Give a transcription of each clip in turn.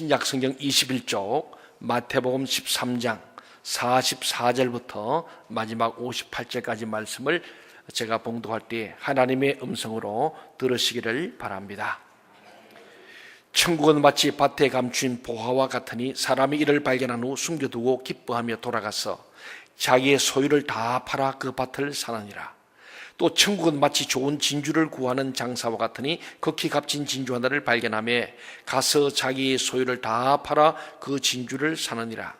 신약성경 21쪽 마태복음 13장 44절부터 마지막 58절까지 말씀을 제가 봉독할 때 하나님의 음성으로 들으시기를 바랍니다. 천국은 마치 밭에 감춘 보화와 같으니 사람이 이를 발견한 후 숨겨두고 기뻐하며 돌아가서 자기의 소유를 다 팔아 그 밭을 사느니라. 또 천국은 마치 좋은 진주를 구하는 장사와 같으니 극히 값진 진주 하나를 발견하며 가서 자기의 소유를 다 팔아 그 진주를 사느니라.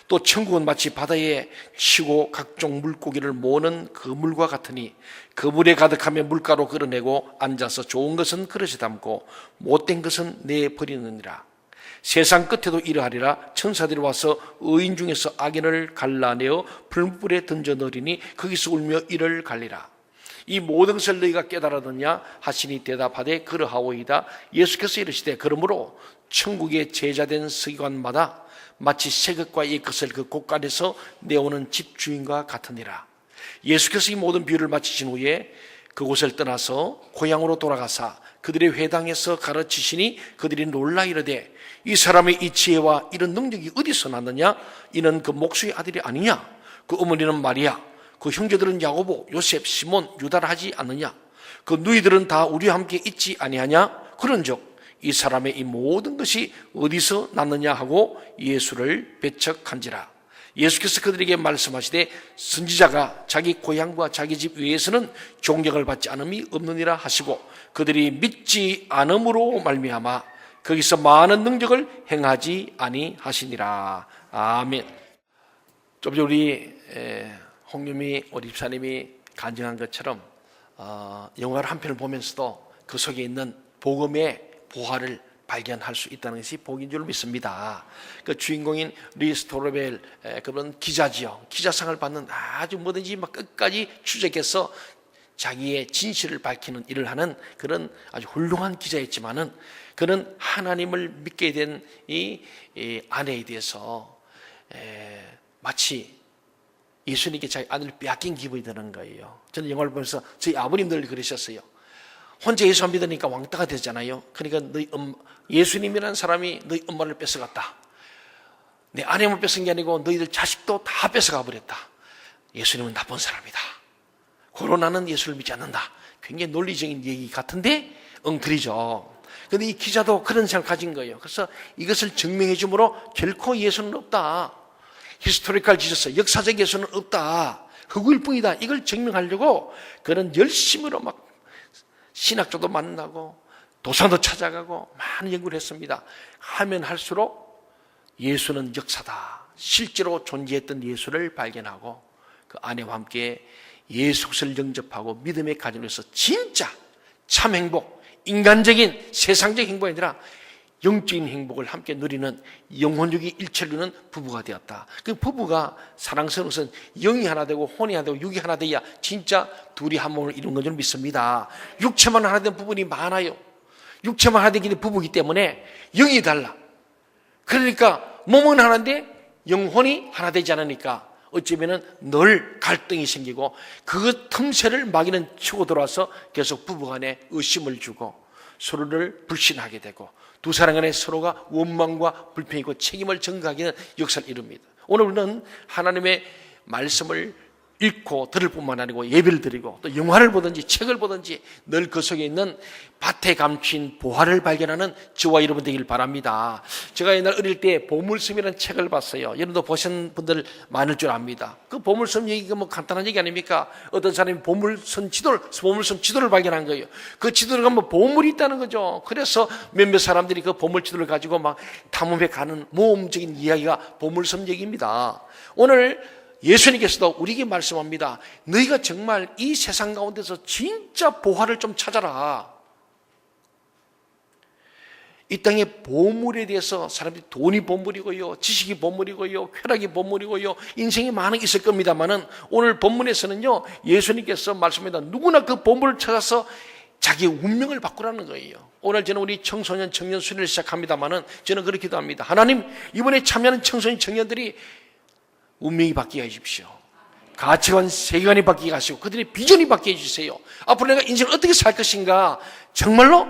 또 천국은 마치 바다에 치고 각종 물고기를 모으는 그물과 같으니 그물에 가득하며 물가로 끌어내고 앉아서 좋은 것은 그릇에 담고 못된 것은 내버리느니라. 세상 끝에도 이러하리라. 천사들이 와서 의인 중에서 악인을 갈라내어 불불에 던져 넣으리니 거기서 울며 이를 갈리라. 이 모든 것을 너희가 깨달았느냐 하시니 대답하되 그러하오이다. 예수께서 이르시되 그러므로 천국의 제자된 서기관마다 마치 새 것과 옛 것을 그 곳간에서 내오는 집주인과 같으니라. 예수께서 이 모든 비유를 마치신 후에 그곳을 떠나서 고향으로 돌아가사 그들의 회당에서 가르치시니 그들이 놀라 이르되 이 사람의 이 지혜와 이런 능력이 어디서 났느냐? 이는 그 목수의 아들이 아니냐? 그 어머니는 마리아, 그 형제들은 야고보, 요셉, 시몬, 유다라 하지 않느냐? 그 누이들은 다 우리와 함께 있지 아니하냐? 그런즉 이 사람의 이 모든 것이 어디서 났느냐 하고 예수를 배척한지라. 예수께서 그들에게 말씀하시되 선지자가 자기 고향과 자기 집 외에서는 존경을 받지 않음이 없느니라 하시고 그들이 믿지 않음으로 말미암아 거기서 많은 능력을 행하지 아니하시니라. 아멘. 좀 전에 우리 홍유미 우리 집사님이 간증한 것처럼 영화를 한 편을 보면서도 그 속에 있는 복음의 보화를 발견할 수 있다는 것이 복인 줄 믿습니다. 그 주인공인 리스토르벨 그런 기자지요. 기자상을 받는 아주 뭐든지 막 끝까지 추적해서 자기의 진실을 밝히는 일을 하는 그런 아주 훌륭한 기자였지만은 그는 하나님을 믿게 된 이 아내에 대해서 마치 예수님께 자기 아내를 빼앗긴 기분이 드는 거예요. 저는 영화를 보면서 저희 아버님들 그러셨어요. 혼자 예수 안 믿으니까 왕따가 되잖아요. 그러니까 예수님이라는 사람이 너희 엄마를 뺏어갔다. 내 아내만 뺏은 게 아니고 너희들 자식도 다 뺏어가 버렸다. 예수님은 나쁜 사람이다. 고로나는 예수를 믿지 않는다. 굉장히 논리적인 얘기 같은데 엉터리죠. 그런데 이 기자도 그런 생각을 가진 거예요. 그래서 이것을 증명해 주므로 결코 예수는 없다. 히스토리컬 지저스, 역사적 예수는 없다. 흑우일 뿐이다. 이걸 증명하려고 그는 열심으로 막 신학자도 만나고 도산도 찾아가고 많은 연구를 했습니다. 하면 할수록 예수는 역사다. 실제로 존재했던 예수를 발견하고 그 아내와 함께 예수 그리스도를 영접하고 믿음의 가정에서 진짜 참 행복, 인간적인 세상적 행복이 아니라 영적인 행복을 함께 누리는 영혼육이 일체를 누리는 부부가 되었다. 그 부부가 사랑스러운 것은 영이 하나 되고 혼이 하나 되고 육이 하나 돼야 진짜 둘이 한 몸을 이룬 건 줄 믿습니다. 육체만 하나 된 부분이 많아요. 육체만 하나 되기 부부이기 때문에 영이 달라. 그러니까 몸은 하나인데 영혼이 하나 되지 않으니까 어쩌면은 늘 갈등이 생기고 그 틈새를 마귀는 치고 들어와서 계속 부부간에 의심을 주고 서로를 불신하게 되고 두 사람 간에 서로가 원망과 불평이고 책임을 전가하게 하는 역사를 이룹니다. 오늘 우리는 하나님의 말씀을 읽고 들을 뿐만 아니고 예배를 드리고 또 영화를 보든지 책을 보든지 늘 그 속에 있는 밭에 감춘 보화를 발견하는 저와 여러분 되길 바랍니다. 제가 옛날 어릴 때 보물섬이라는 책을 봤어요. 여러분도 보신 분들 많을 줄 압니다. 그 보물섬 얘기가 뭐 간단한 얘기 아닙니까? 어떤 사람이 보물섬 지도를 발견한 거예요. 그 지도를 가면 보물이 있다는 거죠. 그래서 몇몇 사람들이 그 보물 지도를 가지고 막 탐험해 가는 모험적인 이야기가 보물섬 얘기입니다. 오늘 예수님께서도 우리에게 말씀합니다. 너희가 정말 이 세상 가운데서 진짜 보화를 좀 찾아라. 이 땅의 보물에 대해서 사람들이 돈이 보물이고요, 지식이 보물이고요, 쾌락이 보물이고요, 인생이 많은 게 있을 겁니다만은 오늘 본문에서는요, 예수님께서 말씀합니다. 누구나 그 보물을 찾아서 자기의 운명을 바꾸라는 거예요. 오늘 저는 우리 청소년 청년 수련을 시작합니다만은 저는 그렇게 기도합니다. 하나님, 이번에 참여하는 청소년 청년들이 운명이 바뀌게 해주십시오. 가치관, 세계관이 바뀌게 하시고 그들의 비전이 바뀌게 해주세요. 앞으로 내가 인생을 어떻게 살 것인가 정말로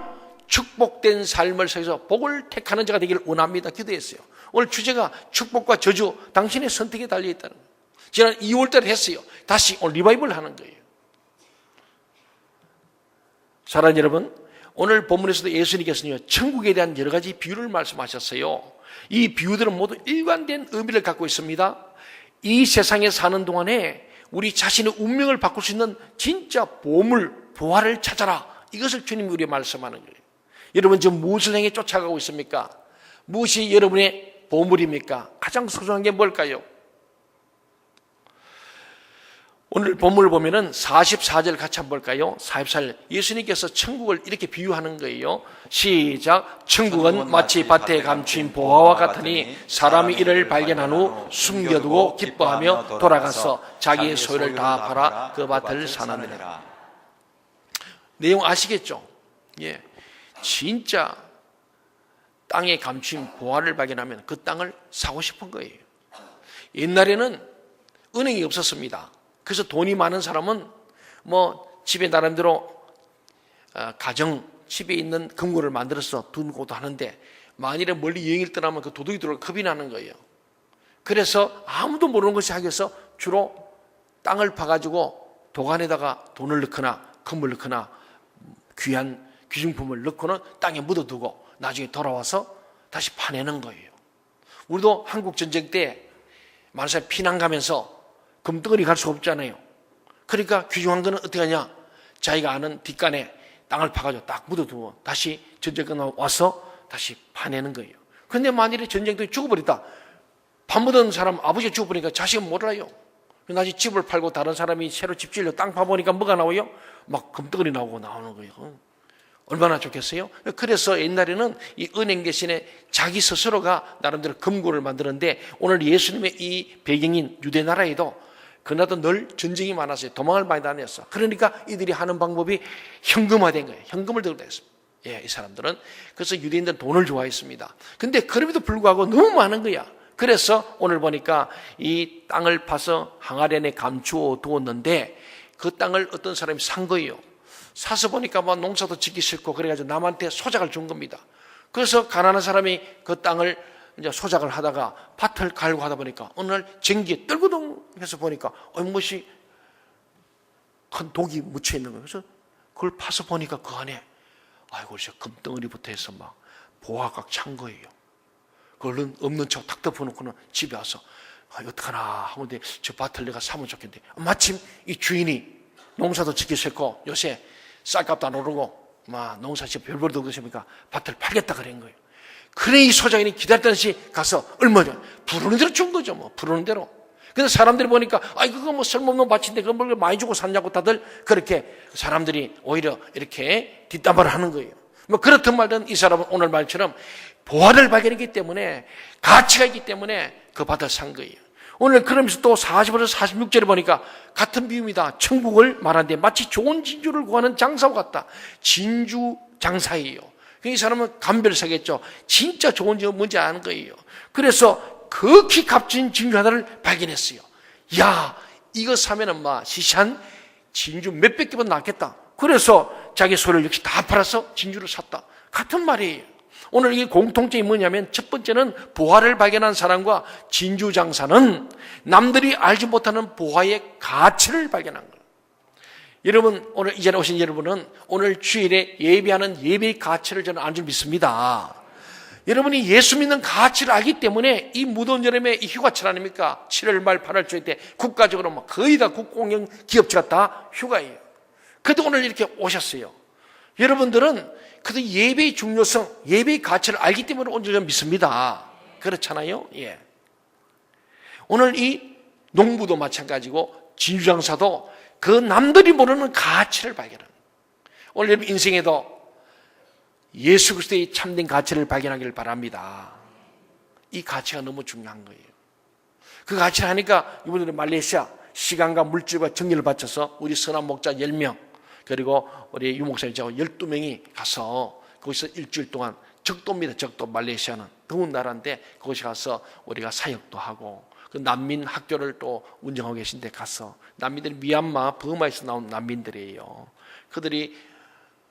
축복된 삶을 살아서 복을 택하는 자가 되기를 원합니다. 기도했어요. 오늘 주제가 축복과 저주, 당신의 선택에 달려있다는 거예요. 지난 2월달에 했어요. 다시 오늘 리바이벌 하는 거예요. 사랑하는 여러분, 오늘 본문에서도 예수님께서는 천국에 대한 여러 가지 비유를 말씀하셨어요. 이 비유들은 모두 일관된 의미를 갖고 있습니다. 이 세상에 사는 동안에 우리 자신의 운명을 바꿀 수 있는 진짜 보물, 보화를 찾아라. 이것을 주님이 우리에게 말씀하는 거예요. 여러분 지금 무엇을 향해 쫓아가고 있습니까? 무엇이 여러분의 보물입니까? 가장 소중한 게 뭘까요? 오늘 본문을 보면은 44절 같이 한번 볼까요? 44절. 예수님께서 천국을 이렇게 비유하는 거예요. 시작. 천국은 마치 밭에 감춘 보화와 같으니 사람이 이를 발견한 후 숨겨두고 기뻐하며 돌아가서 자기의 소유를 다 팔아 그 밭을 사느니라. 내용 아시겠죠? 예. 진짜 땅에 감춘 보화를 발견하면 그 땅을 사고 싶은 거예요. 옛날에는 은행이 없었습니다. 그래서 돈이 많은 사람은 집에 나름대로 집에 있는 금고를 만들어서 두고도 하는데 만일에 멀리 여행을 떠나면 그 도둑이 들어올 겁이 나는 거예요. 그래서 아무도 모르는 것이 하기위해서 주로 땅을 파가지고 도관에다가 돈을 넣거나 금을 넣거나 귀한 귀중품을 넣고는 땅에 묻어두고 나중에 돌아와서 다시 파내는 거예요. 우리도 한국 전쟁 때 많은 사람이 피난 가면서 금덩어리 갈 수가 없잖아요. 그러니까 귀중한 거는 어떻게 하냐? 자기가 아는 뒷간에 땅을 파가지고 딱 묻어두고 다시 전쟁 끝나고 와서 다시 파내는 거예요. 그런데 만일에 전쟁터에 죽어버렸다. 밥 묻은 사람 아버지가 죽어버리니까 자식은 몰라요. 나중에 집을 팔고 다른 사람이 새로 집 지으려 땅 파보니까 뭐가 나와요? 막 금덩어리 나오는 거예요. 얼마나 좋겠어요? 그래서 옛날에는 이 은행 대신에 자기 스스로가 나름대로 금고를 만드는데 오늘 예수님의 이 배경인 유대 나라에도 그나도 늘 전쟁이 많았어요. 도망을 많이 다녔어. 그러니까 이들이 하는 방법이 현금화된 거예요. 현금을 들고 다녔습니다. 예, 이 사람들은. 그래서 유대인들은 돈을 좋아했습니다. 근데 그럼에도 불구하고 너무 많은 거야. 그래서 오늘 보니까 이 땅을 파서 항아리에 감추어 두었는데 그 땅을 어떤 사람이 산 거예요. 사서 보니까 막 농사도 짓기 싫고 그래가지고 남한테 소작을 준 겁니다. 그래서 가난한 사람이 그 땅을 이제 소작을 하다가 밭을 갈고 하다 보니까 어느 날 전기에 떨구동 해서 보니까 무엇이 큰 독이 묻혀 있는 거예요. 그래서 그걸 파서 보니까 그 안에 아이고 진짜 금덩어리부터 해서 막 보화가 꽉 찬 거예요. 그걸 없는 척 탁 덮어놓고는 집에 와서 어떡하나 하는데 저 밭을 내가 사면 좋겠는데 마침 이 주인이 농사도 짓기 싫고 요새 쌀값도 안 오르고 막 농사 짓고 별볼도 없으니까 밭을 팔겠다 그런 거예요. 그래 이 소장인이 기다렸던 시 가서 얼마냐 부르는 대로 준 거죠. 부르는 대로. 근데 사람들이 보니까 그거 쓸모없는 밭인데 그걸 뭘 많이 주고 샀냐고 다들 그렇게 사람들이 오히려 이렇게 뒷담화를 하는 거예요. 그렇든 말든 이 사람은 오늘 말처럼 보화를 발견했기 때문에 가치가 있기 때문에 그 밭을 산 거예요. 오늘 그러면서 또 45절 46절에 보니까 같은 비유입니다. 천국을 말하는데 마치 좋은 진주를 구하는 장사와 같다. 진주 장사예요. 이 사람은 감별사겠죠. 진짜 좋은 진주 뭔지 아는 거예요. 그래서 극히 값진 진주 하나를 발견했어요. 야, 이거 사면은 시시한 진주 몇백 개보다 낫겠다. 그래서 자기 소를 역시 다 팔아서 진주를 샀다. 같은 말이에요. 오늘 이 공통점이 뭐냐면 첫 번째는 보화를 발견한 사람과 진주 장사는 남들이 알지 못하는 보화의 가치를 발견한 거예요. 여러분 오늘 이 자리에 오신 여러분은 오늘 주일에 예배하는 예배의 가치를 저는 안 줄 믿습니다. 여러분이 예수 믿는 가치를 알기 때문에 이 무더운 여름에 이 휴가철 아닙니까? 7월 말 8월 초에 때 국가적으로 거의 다 국공영 기업체가 다 휴가예요. 그래도 오늘 이렇게 오셨어요. 여러분들은 그래도 예배의 중요성, 예배의 가치를 알기 때문에 온 줄 믿습니다. 그렇잖아요? 예. 오늘 이 농부도 마찬가지고 진주장사도 그 남들이 모르는 가치를 발견합니다. 오늘 여러분 인생에도 예수 그리스도의 참된 가치를 발견하기를 바랍니다. 이 가치가 너무 중요한 거예요. 그 가치를 하니까 이분들은 말레이시아 시간과 물질과 정리를 바쳐서 우리 선한 목자 10명 그리고 우리 유목사님 저하고 12명이 가서 거기서 일주일 동안 적도입니다. 적도 말레이시아는 더운 나라인데 거기서 가서 우리가 사역도 하고 그 난민 학교를 또 운영하고 계신데 가서 난민들이 미얀마 버마에서 나온 난민들이에요. 그들이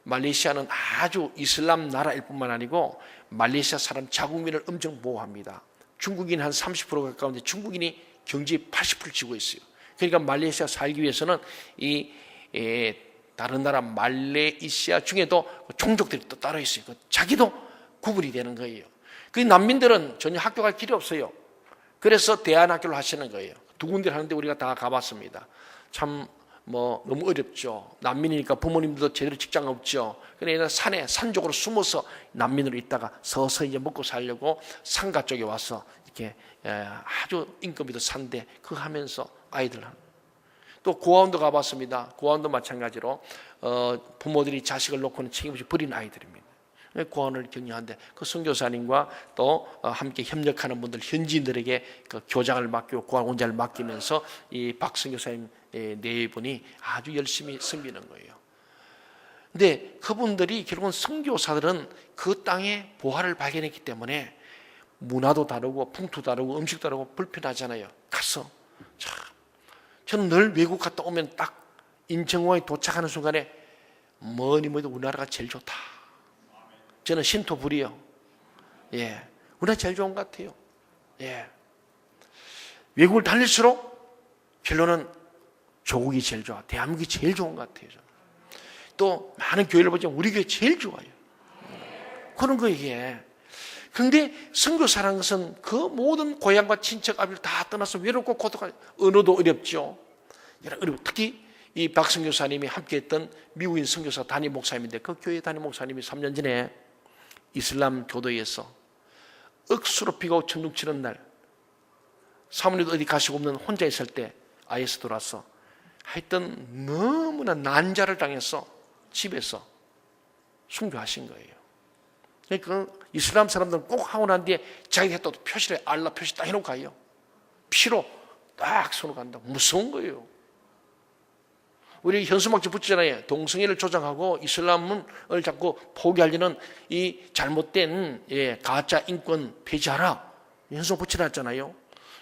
말레이시아는 아주 이슬람 나라일 뿐만 아니고 말레이시아 사람 자국민을 엄청 보호합니다. 중국인 한 30% 가까운데 중국인이 경제의 80%를 쥐고 있어요. 그러니까 말레이시아 살기 위해서는 다른 나라 말레이시아 중에도 종족들이 또 따로 있어요. 자기도 구분이 되는 거예요. 그 난민들은 전혀 학교 갈 길이 없어요. 그래서 대안학교를 하시는 거예요. 두 군데를 하는데 우리가 다 가봤습니다. 참 너무 어렵죠. 난민이니까 부모님들도 제대로 직장 없죠. 그래서 산쪽으로 숨어서 난민으로 있다가 서서히 이제 먹고 살려고 상가 쪽에 와서 이렇게 아주 인건비도 산데 그거 하면서 아이들 하는. 또 고아원도 가봤습니다. 고아원도 마찬가지로 부모들이 자식을 놓고는 책임없이 버린 아이들입니다. 고아원을 격려하는데 그 선교사님과 또 함께 협력하는 분들 현지인들에게 그 교장을 맡기고 고아원자를 맡기면서 이 박 선교사님 네 분이 아주 열심히 섬기는 거예요. 근데 그분들이 결국은 선교사들은 그 땅의 보화를 발견했기 때문에 문화도 다르고 풍토도 다르고 음식도 다르고 불편하잖아요. 가서 저는 늘 외국 갔다 오면 딱 인천공항에 도착하는 순간에 뭐니 뭐니 우리나라가 제일 좋다. 저는 신토불이요. 예, 우리나라 제일 좋은 것 같아요. 예, 외국을 다닐수록 결론은 조국이 제일 좋아. 대한민국이 제일 좋은 것 같아요. 저는. 또 많은 교회를 보지만 우리 교회 제일 좋아요. 그런 거 이게. 그런데 선교사라는 것은 그 모든 고향과 친척 아비를 다 떠나서 외롭고 고독한 언어도 어렵죠. 특히 이 박 선교사님이 함께했던 미국인 선교사 담임 목사님인데 그 교회 담임 목사님이 3년 전에 이슬람 교도에서 억수로 비가 오고 천둥 치는 날 사모님도 어디 가시고 없는 혼자 있을 때 IS 들어와서 하여튼 너무나 난자를 당해서 집에서 순교하신 거예요. 그러니까 이슬람 사람들은 꼭 하고 난 뒤에 자기가 또 표시를 알라 표시 딱 해놓고 가요. 피로 딱 손을 간다. 무서운 거예요. 우리 현수막지 붙이잖아요. 동성애를 조장하고 이슬람을 자꾸 포기하려는 이 잘못된 가짜 인권 폐지하라. 현수막 붙여놨잖아요.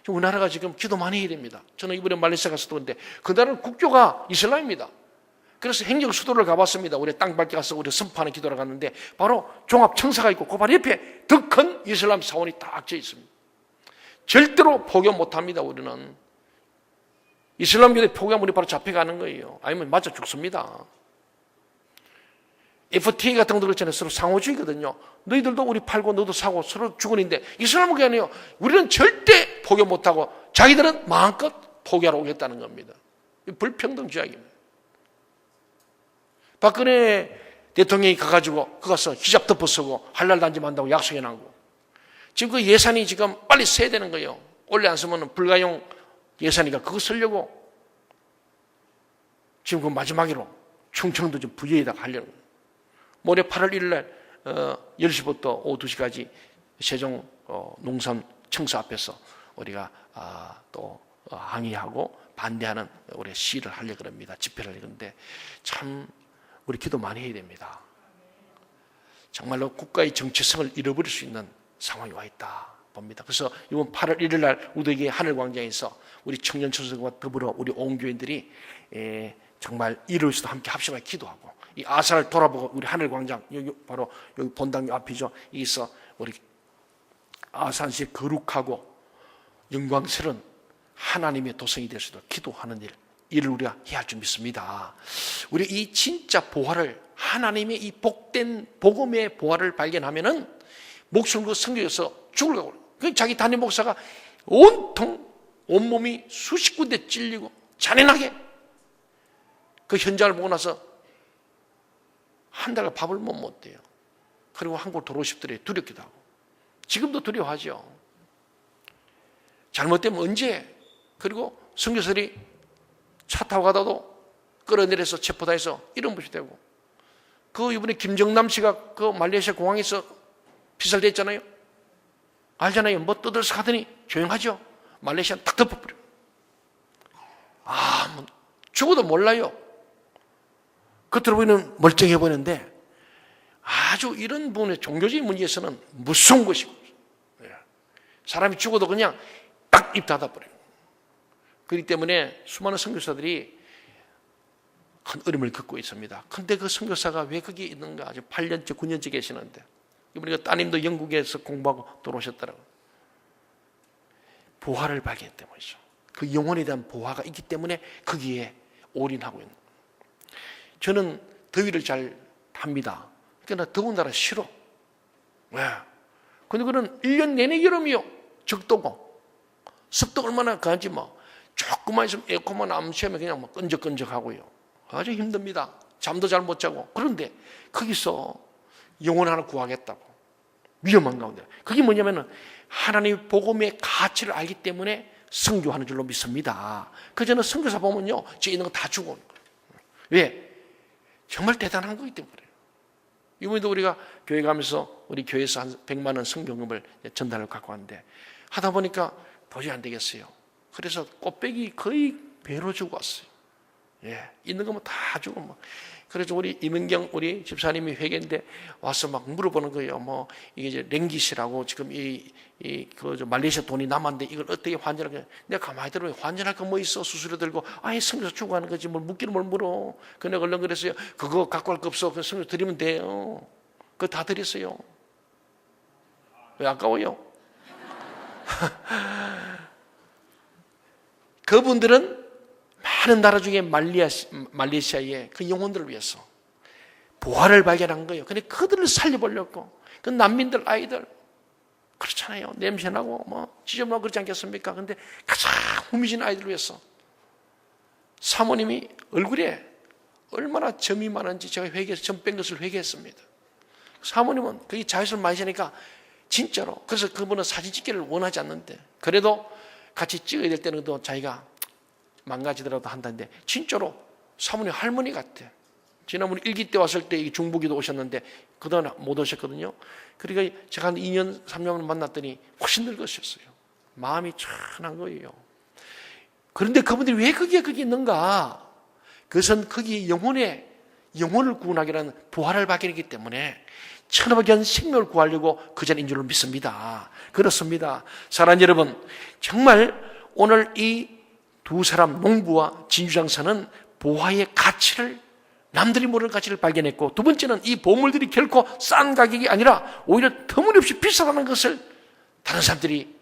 우리나라가 지금 기도 많이 해야 됩니다. 저는 이번에 말레이시아 갔을 때 그런데 그 나라는 국교가 이슬람입니다. 그래서 행정 수도를 가봤습니다. 우리 땅 밟기 가서 우리 선포하는 기도를 갔는데 바로 종합청사가 있고 그 바로 옆에 더 큰 이슬람 사원이 딱 져 있습니다. 절대로 포기 못합니다. 우리는 이슬람교에 포기하면 우리 바로 잡혀가는 거예요. 아니면 맞아 죽습니다. FTA 같은 것도 그렇잖아요. 서로 상호주의거든요. 너희들도 우리 팔고 너도 사고 서로 주거니인데 이슬람은 그게 아니에요. 우리는 절대 포기 못하고 자기들은 마음껏 포기하러 오겠다는 겁니다. 불평등주의입니다. 박근혜 대통령이 가가지고 그 가서 히잡 덮어 쓰고 할랄 단지만다고 약속해놓고 지금 그 예산이 지금 빨리 써야 되는 거예요. 원래 안 쓰면 불가용 예산이니까 그거 쓰려고 지금 그 마지막으로 충청도 좀 부여에다 가려는 거예요. 모레 8월 1일 날 10시부터 오후 2시까지 세종 농산청사 앞에서 우리가 또 항의하고 반대하는 우리 시위를 하려고 합니다. 집회를 하려고 하는데 참 우리 기도 많이 해야 됩니다. 정말로 국가의 정체성을 잃어버릴 수 있는 상황이 와 있다 봅니다. 그래서 이번 8월 1일 날 우대기 하늘광장에서 우리 청년초선과 더불어 우리 옹교인들이 정말 이룰 수도 함께 합심하게 기도하고 이 아산을 돌아보고 우리 하늘광장 여기 바로 여기 본당 앞이죠. 여기서 우리 아산시의 거룩하고 영광스러운 하나님의 도성이 될 수도 기도하는 일을 우리가 해야 할 줄 믿습니다. 우리 이 진짜 보화를 하나님의 이 복된 복음의 보화를 발견하면은 목숨 그 성교에서 죽으려고 그래요. 자기 담임 목사가 온통 온몸이 수십 군데 찔리고 잔인하게 그 현장을 보고 나서 한 달간 밥을 못 먹대요. 그리고 한국 돌아오고 싶더래. 두렵기도 하고 지금도 두려워하죠. 잘못되면 언제 그리고 선교사들이 차 타고 가다도 끌어내려서 체포다해서 이런 것이 되고 그 이번에 김정남 씨가 그 말레이시아 공항에서 피살됐잖아요. 알잖아요. 뭐 떠들어서 가더니 조용하죠. 말레이시아는 탁 덮어버려. 뭐 죽어도 몰라요. 겉으로 보이는 멀쩡해 보이는데 아주 이런 부분의 종교적인 문제에서는 무서운 것이고 사람이 죽어도 그냥 딱 입 닫아버려요. 그렇기 때문에 수많은 선교사들이 큰 어려움을 겪고 있습니다. 그런데 그 선교사가 왜 거기에 있는가? 아주 8년째 9년째 계시는데 이번에 그 따님도 영국에서 공부하고 돌아오셨더라고요. 보화를 발견했기 때문이죠. 그 영혼에 대한 보화가 있기 때문에 거기에 올인하고 있는 거예요. 저는 더위를 잘 합니다. 그러나 더운 나라 싫어. 왜? 근데 그는 1년 내내 여름이요. 적도고. 습도 얼마나 강하지 뭐. 조금만 있으면 에어컨만 안 쉬면 그냥 막 끈적끈적하고요. 아주 힘듭니다. 잠도 잘 못 자고. 그런데 거기서 영혼 하나 구하겠다고. 위험한 가운데. 그게 뭐냐면은 하나님의 복음의 가치를 알기 때문에 선교하는 줄로 믿습니다. 그 저는 선교사 보면요. 저 있는 거 다 주고 오는 거예요. 왜? 정말 대단한 거기 때문에 그래요. 이번에도 우리가 교회 가면서 우리 교회에서 한 100만 원 성경금을 전달을 갖고 왔는데 하다 보니까 도저히 안 되겠어요. 그래서 꽃배기 거의 배로 주고 왔어요. 예, 있는 거면 다 주고 뭐. 그래서 우리 임은경 우리 집사님이 회계인데 와서 막 물어보는 거예요. 뭐 이게 이제 랭깃이라고 지금 그 말레이시아 돈이 남았는데 이걸 어떻게 환전할 거? 내가 가만히 들으면 환전할 거 뭐 있어? 수수료 들고 아예 성교 주고 하는 거지 뭘 묻기는 뭘 물어? 그 내가 얼른 그랬어요. 그거 갖고 갈 거 없어. 그 성교 드리면 돼요. 그거 다 드렸어요. 왜 아까워요? 그분들은 많은 나라 중에 말레이시아의 그 영혼들을 위해서 보화를 발견한 거예요. 근데 그들을 살려보려고 그 난민들 아이들 그렇잖아요. 냄새나고 뭐 지저분하고 그렇지 않겠습니까? 근데 가장 후미진 아이들을 위해서 사모님이 얼굴에 얼마나 점이 많은지 제가 회개해서 점 뺀 것을 회개했습니다. 사모님은 그게 자외선을 많이 쐬니까 진짜로 그래서 그분은 사진 찍기를 원하지 않는데 그래도 같이 찍어야 될 때는 또 자기가 망가지더라도 한다는데 진짜로 사모님 할머니 같아. 지난번에 일기 때 왔을 때 중부기도 오셨는데 그동안 못 오셨거든요. 그러니까 제가 한 2년 3년을 만났더니 훨씬 늙으셨어요. 마음이 천한 거예요. 그런데 그분들이 왜 거기에 있는가? 그것은 거기에 영혼을 구원하기라는 부활을 발견했기 때문에 천하복연 생명을 구하려고 그 자리인 줄로 믿습니다. 그렇습니다. 사랑하는 여러분, 정말 오늘 이 두 사람 농부와 진주장사는 보화의 가치를 남들이 모르는 가치를 발견했고 두 번째는 이 보물들이 결코 싼 가격이 아니라 오히려 터무니없이 비싸다는 것을 다른 사람들이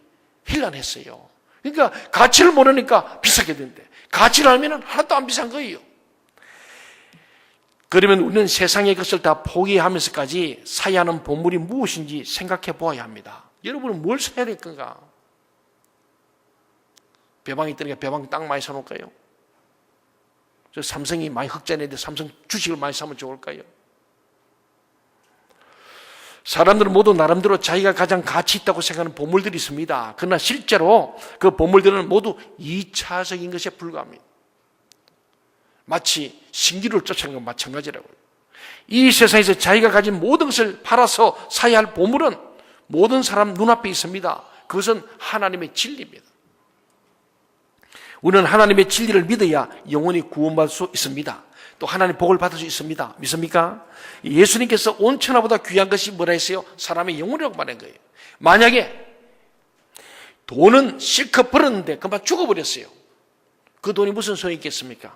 힐난했어요. 그러니까 가치를 모르니까 비싸게 되는데 가치를 알면 하나도 안 비싼 거예요. 그러면 우리는 세상의 것을 다 포기하면서까지 사야 하는 보물이 무엇인지 생각해 보아야 합니다. 여러분은 뭘 사야 될 건가? 배방이 있다니까 배방 땅 많이 사놓을까요? 저 삼성이 많이 흑자내는데 삼성 주식을 많이 사면 좋을까요? 사람들은 모두 나름대로 자기가 가장 가치 있다고 생각하는 보물들이 있습니다. 그러나 실제로 그 보물들은 모두 2차적인 것에 불과합니다. 마치 신기루를 쫓아가는 것 마찬가지라고요. 이 세상에서 자기가 가진 모든 것을 팔아서 사야 할 보물은 모든 사람 눈앞에 있습니다. 그것은 하나님의 진리입니다. 우리는 하나님의 진리를 믿어야 영원히 구원받을 수 있습니다. 또 하나님의 복을 받을 수 있습니다. 믿습니까? 예수님께서 온 천하보다 귀한 것이 뭐라 했어요? 사람의 영혼이라고 말한 거예요. 만약에 돈은 실컷 벌었는데 그만 죽어버렸어요. 그 돈이 무슨 소용이 있겠습니까?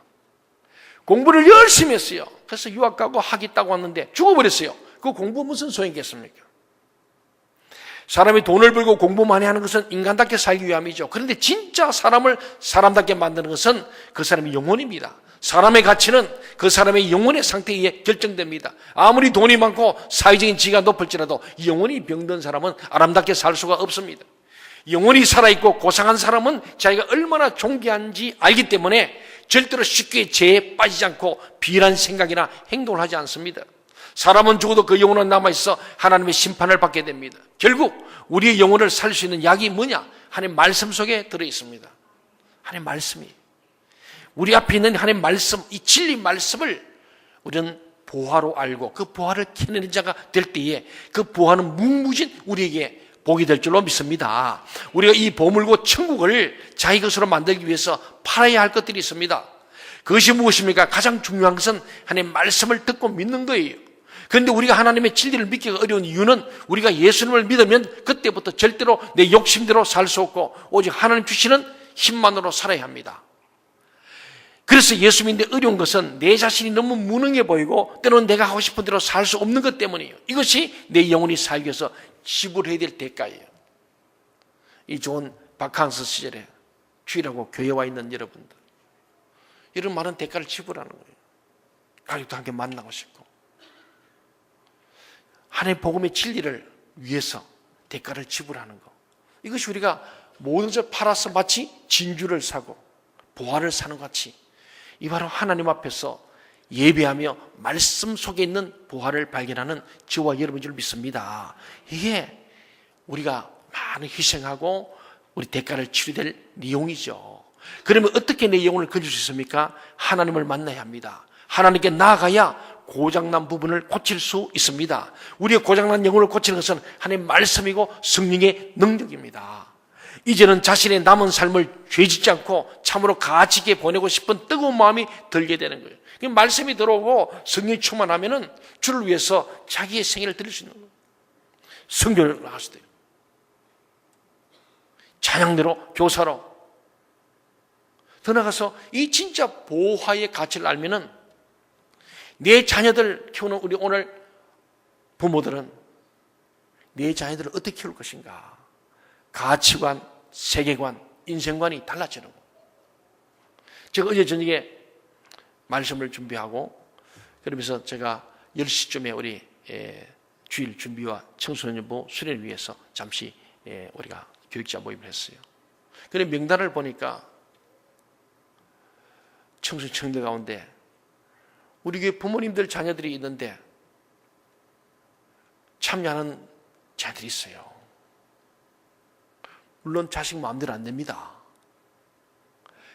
공부를 열심히 했어요. 그래서 유학 가고 학위 따고 왔는데 죽어버렸어요. 그 공부 무슨 소용이 있겠습니까? 사람이 돈을 벌고 공부 많이 하는 것은 인간답게 살기 위함이죠. 그런데 진짜 사람을 사람답게 만드는 것은 그 사람의 영혼입니다. 사람의 가치는 그 사람의 영혼의 상태에 의해 결정됩니다. 아무리 돈이 많고 사회적인 지위가 높을지라도 영혼이 병든 사람은 아름답게 살 수가 없습니다. 영혼이 살아있고 고상한 사람은 자기가 얼마나 존귀한지 알기 때문에 절대로 쉽게 죄에 빠지지 않고 비일한 생각이나 행동을 하지 않습니다. 사람은 죽어도 그 영혼은 남아있어 하나님의 심판을 받게 됩니다. 결국 우리의 영혼을 살 수 있는 약이 뭐냐? 하나님의 말씀 속에 들어있습니다. 하나님의 말씀이. 우리 앞에 있는 하나님의 말씀, 이 진리 말씀을 우리는 보화로 알고 그 보화를 캐내는 자가 될 때에 그 보화는 무궁무진 우리에게 복이 될 줄로 믿습니다. 우리가 이 보물고 천국을 자기 것으로 만들기 위해서 팔아야 할 것들이 있습니다. 그것이 무엇입니까? 가장 중요한 것은 하나님의 말씀을 듣고 믿는 거예요. 그런데 우리가 하나님의 진리를 믿기가 어려운 이유는 우리가 예수님을 믿으면 그때부터 절대로 내 욕심대로 살 수 없고 오직 하나님 주시는 힘만으로 살아야 합니다. 그래서 예수 믿는데 어려운 것은 내 자신이 너무 무능해 보이고 때로는 내가 하고 싶은 대로 살 수 없는 것 때문이에요. 이것이 내 영혼이 살기 위해서 지불해야 될 대가예요. 이 좋은 바캉스 시절에 주일하고 교회 와 있는 여러분들, 이런 많은 대가를 지불하는 거예요. 가족도 함께 만나고 싶고 하나님의 복음의 진리를 위해서 대가를 지불하는 거, 이것이 우리가 모든 것을 팔아서 마치 진주를 사고 보화를 사는 것 같이 이 바로 하나님 앞에서 예배하며 말씀 속에 있는 보화를 발견하는 저와 여러분인 줄 믿습니다. 이게 우리가 많은 희생하고 우리 대가를 치러야 될 내용이죠. 그러면 어떻게 내 영혼을 건질 수 있습니까? 하나님을 만나야 합니다. 하나님께 나아가야 고장난 부분을 고칠 수 있습니다. 우리의 고장난 영혼을 고치는 것은 하나님의 말씀이고 성령의 능력입니다. 이제는 자신의 남은 삶을 죄짓지 않고 참으로 가치 있게 보내고 싶은 뜨거운 마음이 들게 되는 거예요. 말씀이 들어오고 성령이 충만하면은 주를 위해서 자기의 생애를 드릴 수 있는 거예요. 성전을 나갔을 때 찬양대로 교사로 더 나가서 이 진짜 보화의 가치를 알면은 내 자녀들 키우는 우리 오늘 부모들은 내 자녀들을 어떻게 키울 것인가, 가치관, 세계관, 인생관이 달라지는 거예요. 제가 어제 저녁에 말씀을 준비하고 그러면서 제가 10시쯤에 우리 주일 준비와 청소년부 수련을 위해서 잠시 우리가 교육자 모임을 했어요. 그런데 명단을 보니까 청소년들 가운데 우리 교회 부모님들 자녀들이 있는데 참여하는 자들이 있어요. 물론 자식 마음대로 안 됩니다.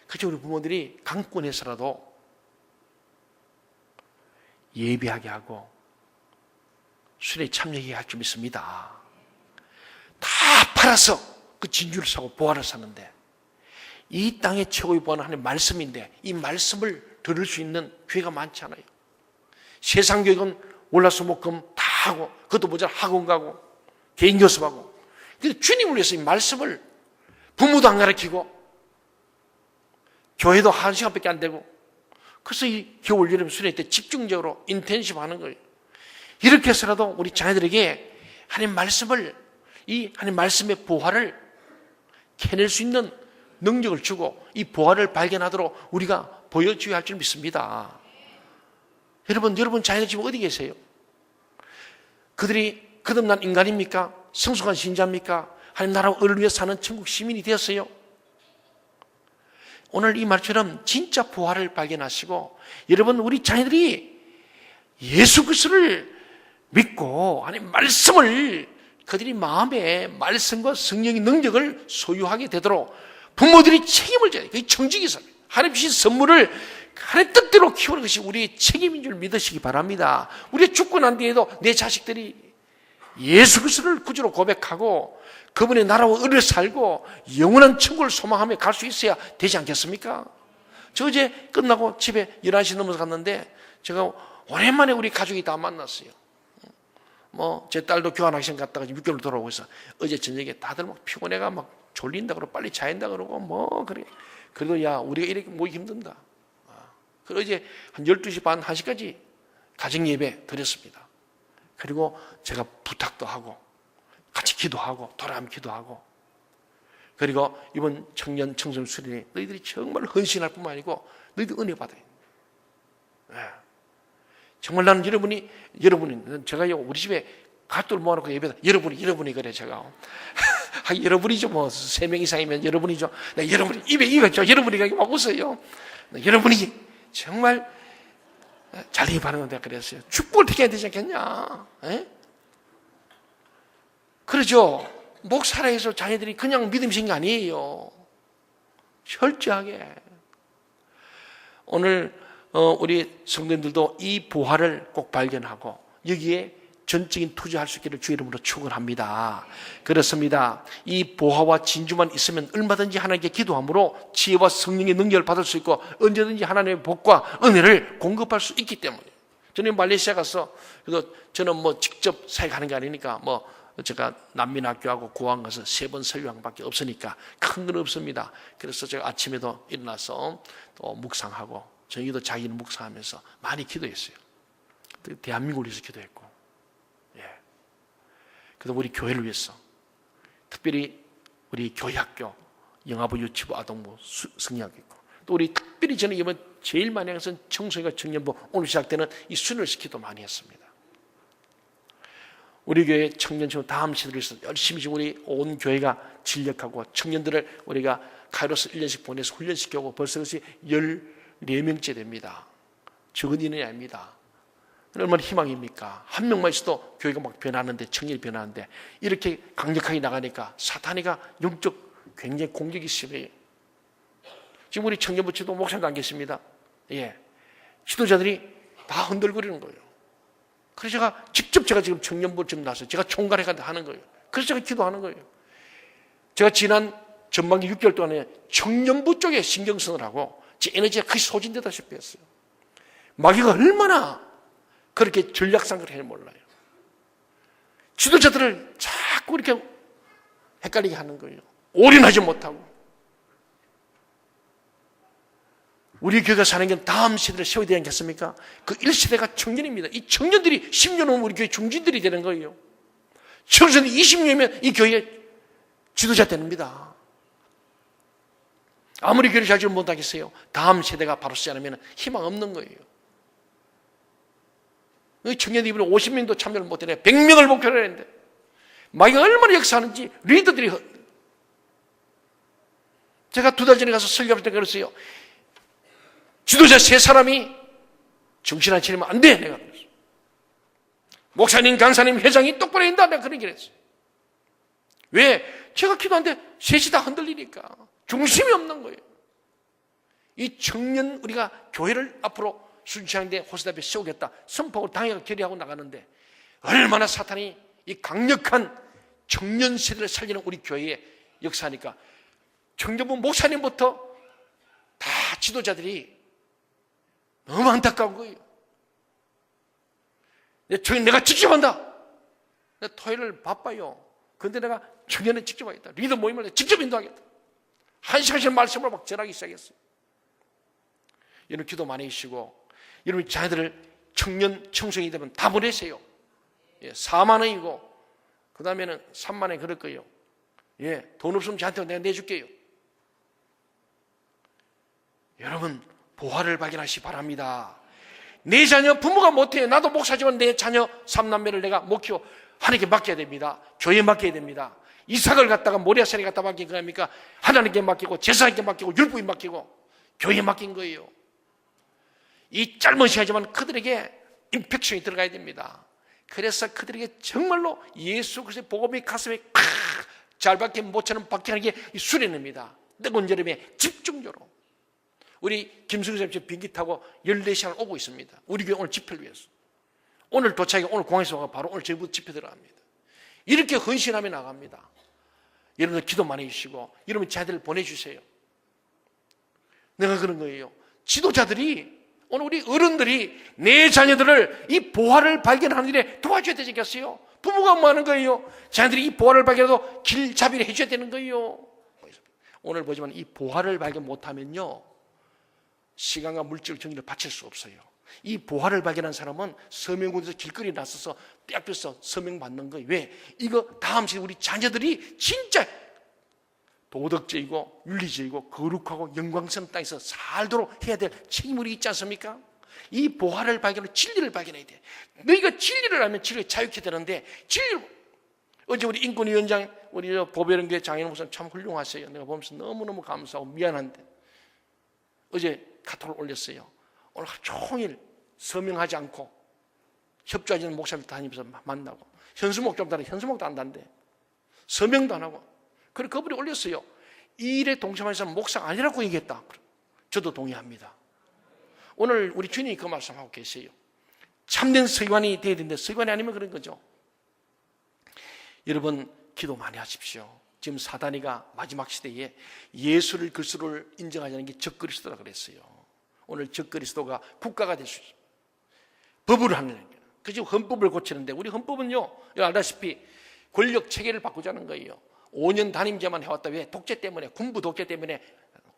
그래서 우리 부모들이 강권해서라도 예배하게 하고 수련에 참여하게 할 줄 믿습니다. 다 팔아서 그 진주를 사고 보화를 사는데 이 땅의 최고의 보화는 하나님의 말씀인데 이 말씀을 들을 수 있는 교회가 많지 않아요. 세상 교육은 월화수목금 다 하고 그것도 모자라 학원 가고 개인 교습하고, 근데 주님을 위해서 이 말씀을 부모도 안 가르치고 교회도 1시간밖에 안 되고, 그래서 이 겨울 여름 수련 때 집중적으로 인텐시브 하는 거예요. 이렇게 해서라도 우리 자녀들에게 하나님 말씀을, 이 하나님 말씀의 보화를 캐낼 수 있는 능력을 주고 이 보화를 발견하도록 우리가 보여줘야 할 줄 믿습니다. 여러분 자녀들 지금 어디 계세요? 그들이 거듭난 인간입니까? 성숙한 신자입니까? 하나님 나라를 위해 사는 천국 시민이 되었어요? 오늘 이 말처럼 진짜 보화를 발견하시고, 여러분 우리 자녀들이 예수 그리스도를 믿고 하나님 말씀을 그들이 마음에 말씀과 성령의 능력을 소유하게 되도록 부모들이 책임을 져야 돼요. 그게 청지기사. 하나님 주신 선물을 하나님 뜻대로 키우는 것이 우리의 책임인 줄 믿으시기 바랍니다. 우리가 죽고 난 뒤에도 내 자식들이 예수 그리스도를 구주로 고백하고 그분의 나라와 의를 살고 영원한 천국을 소망하며 갈 수 있어야 되지 않겠습니까? 저 어제 끝나고 집에 11시 넘어서 갔는데 제가 오랜만에 우리 가족이 다 만났어요. 제 딸도 교환학생 갔다가 6개월 돌아오고 있어. 어제 저녁에 다들 막 피곤해가 막 졸린다 그러고 빨리 자야 된다 그러고 그래. 그래도 야, 우리가 이렇게 모이기 힘든다. 그래서 이제 한 12시 반, 1시까지 가정 예배 드렸습니다. 그리고 제가 부탁도 하고 같이 기도하고 돌아가며 기도하고, 그리고 이번 청년 청소년 수련회 너희들이 정말 헌신할 뿐만 아니고 너희들 은혜 받아요. 정말 나는 여러분이 제가 우리 집에 가족들 모아놓고 예배다. 여러분이 그래 제가. 여러분이죠. 3명 이상이면 여러분이죠. 여러분이 입에 죠. 여러분이 막 웃어요. 여러분이 정말 잘 예배하는 내가 그랬어요. 축복을 어떻게 해야 되지 않겠냐? 그러죠. 목 살아해서 자녀들이 그냥 믿음이 생긴 게 아니에요. 철저하게. 오늘 우리 성도님들도 이 보화를 꼭 발견하고 여기에 전적인 투자할 수 있기를 주의 이름으로 축원합니다. 그렇습니다. 이 보화와 진주만 있으면 얼마든지 하나님께 기도함으로 지혜와 성령의 능력을 받을 수 있고 언제든지 하나님의 복과 은혜를 공급할 수 있기 때문에. 저는 말레이시아 가서, 그래서 저는 직접 사역하는 게 아니니까 제가 난민학교하고 구한 것은 3번 설교한밖에 없으니까 큰 건 없습니다. 그래서 제가 아침에도 일어나서 또 묵상하고 저희도 자기는 묵상하면서 많이 기도했어요. 대한민국을 위해서 기도했고, 그래서 우리 교회를 위해서, 특별히 우리 교회학교, 영아부, 유치부, 아동부 승리하고 있고, 또 우리 특별히 저는 이번 제일 많이 한 것은 청소년과 청년부, 오늘 시작되는 이 수녀식 기도 많이 했습니다. 우리 교회 청년 지금 다음 시대를 위해서 열심히 지금 우리 온 교회가 진력하고 청년들을 우리가 카이로스 1년씩 보내서 훈련시키고 벌써 그것이 14명째 됩니다. 적은 인원이 아닙니다. 얼마나 희망입니까? 한 명만 있어도 교회가 막 변하는데, 청년이 변하는데, 이렇게 강력하게 나가니까 사탄이가 영적 굉장히 공격이 심해요. 지금 우리 청년부치도 목사도 안 계십니다. 지도자들이 다 흔들거리는 거예요. 그래서 제가 직접 지금 청년부 지금 나서 제가 총괄해가 하는 거예요. 그래서 제가 기도하는 거예요. 제가 지난 전반기 6개월 동안에 청년부 쪽에 신경성을 하고 제 에너지가 크게 소진되다시피 했어요. 마귀가 얼마나 그렇게 전략상을 해야 몰라요. 지도자들을 자꾸 이렇게 헷갈리게 하는 거예요. 올인하지 못하고. 우리 교회가 사는 게 다음 시대를 세워야 되지 않겠습니까? 그 1세대가 청년입니다. 이 청년들이 10년 후면 우리 교회 중진들이 되는 거예요. 청소년이 20년이면 이 교회의 지도자 됩니다. 아무리 교회를 잘 지금 못하겠어요. 다음 세대가 바로 쓰지 않으면 희망 없는 거예요. 청년들이 50명도 참여를 못하네. 100명을 목표로 했는데 마귀가 얼마나 역사하는지 리더들이. 제가 2달 전에 가서 설교할 때 그랬어요. 지도자 3사람이 정신 안 차리면 안 돼. 내가 그랬어요. 목사님, 강사님, 회장이 똑바로 해야 된다. 내가 그런 얘기를 했어요. 왜? 제가 기도하는데 셋이 다 흔들리니까 중심이 없는 거예요. 이 청년 우리가 교회를 앞으로 순창대 호스답에 세우겠다 선포하고 당회가 결의하고 나가는데 얼마나 사탄이 이 강력한 청년 세대를 살리는 우리 교회의 역사니까 청년부 목사님부터 다 지도자들이 너무 안타까운 거예요. 내가 직접 한다. 내가 토요일을 바빠요. 근데 내가 청년을 직접 하겠다. 리더 모임을 직접 인도하겠다. 1시간씩 말씀을 막 전하기 시작했어요. 여러분 기도 많이 해주시고 여러분 자녀들을 청년 청소년이 되면 다 보내세요. 4만 원이고 그 다음에는 3만 원 그럴 거예요. 돈 없으면 저한테 내가 내줄게요. 여러분 보화를 발견하시기 바랍니다. 내 자녀 부모가 못해요. 나도 목사지만 내 자녀 3남매를 내가 못 키워. 하나님께 맡겨야 됩니다. 교회에 맡겨야 됩니다. 이삭을 갖다가 모리아산에 갖다 맡긴 거니까 하나님께 맡기고 제사장께 맡기고 율법에 맡기고 교회에 맡긴 거예요. 이 짧은 시간이지만 그들에게 임팩션이 들어가야 됩니다. 그래서 그들에게 정말로 예수 그리스도의 복음이 가슴에 잘 박힌 모처럼 박히는 게 수련입니다. 뜨거운 여름에 집중적으로 우리 김승우 선생님 비행기 타고 14시간 오고 있습니다. 우리 교회 오늘 집회를 위해서. 오늘 도착해 오늘 공항에서 와서 바로 오늘 저희부터 집회 들어갑니다. 이렇게 헌신하며 나갑니다. 여러분들 기도 많이 해주시고 여러분 자녀들 보내주세요. 내가 그런 거예요. 지도자들이 오늘 우리 어른들이 내 자녀들을 이 보화를 발견하는 일에 도와줘야 되지 않겠어요? 부모가 뭐 하는 거예요? 자녀들이 이 보화를 발견해도 길잡이를 해줘야 되는 거예요. 오늘 보지만 이 보화를 발견 못하면요 시간과 물질 정리를 바칠 수 없어요. 이 보화를 발견한 사람은 서명군에서 길거리에 나서서 떼약볕서 서명 받는 거예요. 왜? 이거 다음 시대 우리 자녀들이 진짜 도덕적이고 윤리적이고 거룩하고 영광스러운 땅에서 살도록 해야 될 책임이 있지 않습니까? 이 보화를 발견하고 진리를 발견해야 돼. 너희가 진리를 알면 진리가 자유케 되는데 진리를 어제 우리 인권위원장 우리 보배령교회 장인호 목사님 참 훌륭하세요. 내가 보면서 너무너무 감사하고 미안한데 어제 카톡을 올렸어요. 오늘 하루 종일 서명하지 않고 협조하지 않는 목사님 다니면서 만나고 현수목도 안 단대. 서명도 안 하고 그리고 그분이 올렸어요. 이 일에 동참하는 사람은 목사가 아니라고 얘기했다. 저도 동의합니다. 오늘 우리 주님이 그 말씀하고 계세요. 참된 서기관이 되어야 되는데 서기관이 아니면 그런 거죠. 여러분 기도 많이 하십시오. 지금 사단이가 마지막 시대에 예수를 그리스도를 인정하지 않는 게 적그리스도라 그랬어요. 오늘 적그리스도가 국가가 될 수 있어요. 법을 하는 거예요. 그래서 헌법을 고치는데 우리 헌법은요 알다시피 권력 체계를 바꾸자는 거예요. 5년 단임제만 해왔다. 왜? 독재 때문에, 군부 독재 때문에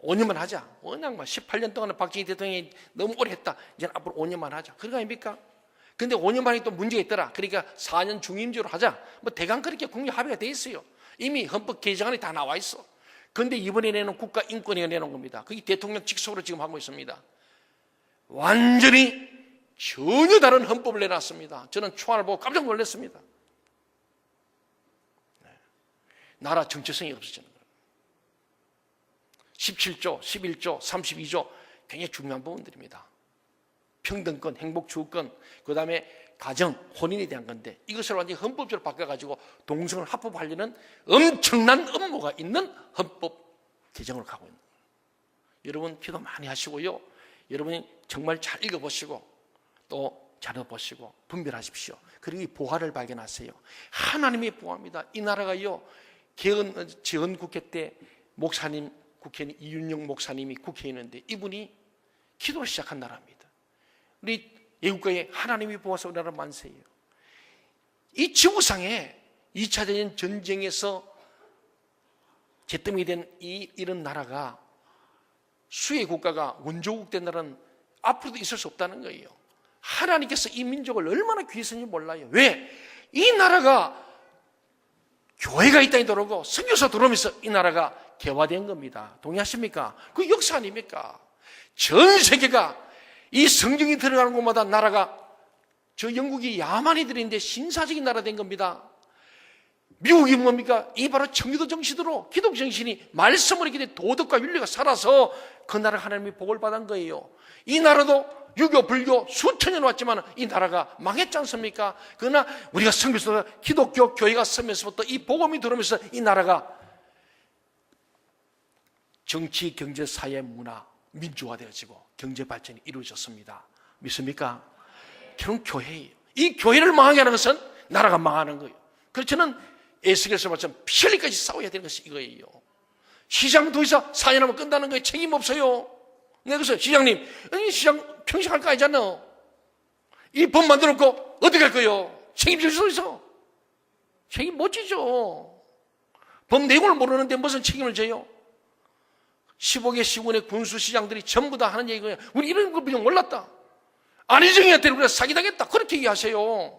5년만 하자. 워낙 18년 동안 박정희 대통령이 너무 오래 했다. 이제 앞으로 5년만 하자. 그런 거 아닙니까? 근데 5년 만에 또 문제가 있더라. 그러니까 4년 중임제로 하자. 대강 그렇게 국민 합의가 돼 있어요. 이미 헌법 개정안에 다 나와 있어. 그런데 이번에 내놓은 국가인권위가 내놓은 겁니다. 그게 대통령 직속으로 지금 하고 있습니다. 완전히 전혀 다른 헌법을 내놨습니다. 저는 초안을 보고 깜짝 놀랐습니다. 나라 정체성이 없어지는 거예요. 17조, 11조, 32조 굉장히 중요한 부분들입니다. 평등권, 행복추구권, 그 다음에 가정, 혼인에 대한 건데 이것을 완전히 헌법적으로 바꿔가지고 동성을 합법하려는 엄청난 업무가 있는 헌법 개정을 가고 있는 거예요. 여러분 기도 많이 하시고요. 여러분이 정말 잘 읽어보시고 또 잘 읽어보시고 분별하십시오. 그리고 이 보화를 발견하세요. 하나님의 보화입니다. 이 나라가요. 재헌국회 때 목사님, 국회의원 이윤영 목사님이 국회의원인데 이분이 기도를 시작한 나라입니다. 우리 애국가에 하나님이 보아서 우리나라 만세예요. 이 지구상에 2차 대전 전쟁에서 재뜸이 된 이런 나라가 수의 국가가 원조국 된 나라는 앞으로도 있을 수 없다는 거예요. 하나님께서 이 민족을 얼마나 귀했는지 몰라요. 왜? 이 나라가 교회가 이 땅에 들어오고 선교사 들어오면서 이 나라가 개화된 겁니다. 동의하십니까? 그 역사 아닙니까? 전 세계가 이 성경이 들어가는 곳마다 나라가 저 영국이 야만이 들인데 신사적인 나라 된 겁니다. 미국이 뭡니까? 이 바로 청교도 정신으로 기독 정신이 말씀을 이렇게 도덕과 윤리가 살아서 그 나라 하나님이 복을 받은 거예요. 이 나라도 유교, 불교 수천 년 왔지만 이 나라가 망했지 않습니까? 그러나 우리가 선교사 기독교 교회가 서면서부터 이 복음이 들어오면서 이 나라가 정치, 경제, 사회, 문화 민주화되어지고 경제 발전이 이루어졌습니다. 믿습니까? 결국 교회예요. 이 교회를 망하게 하는 것은 나라가 망하는 거예요. 그래서 저는 에스겔서 말처럼 피 흘리까지 싸워야 되는 것이 이거예요. 시장 더 이상 4년 하면 끝나는 거예요. 책임 없어요. 그래서 시장님, 시장 평생 할 거 아니잖아. 이 법 만들어놓고 어떻게 할 거예요? 책임질 수 있어? 책임 못 지죠. 법 내용을 모르는데 무슨 책임을 져요? 15개 시군의 군수시장들이 전부 다 하는 얘기예요. 우리 이런 거 그냥 몰랐다. 안희정이한테 우리가 사기당했다. 그렇게 얘기하세요.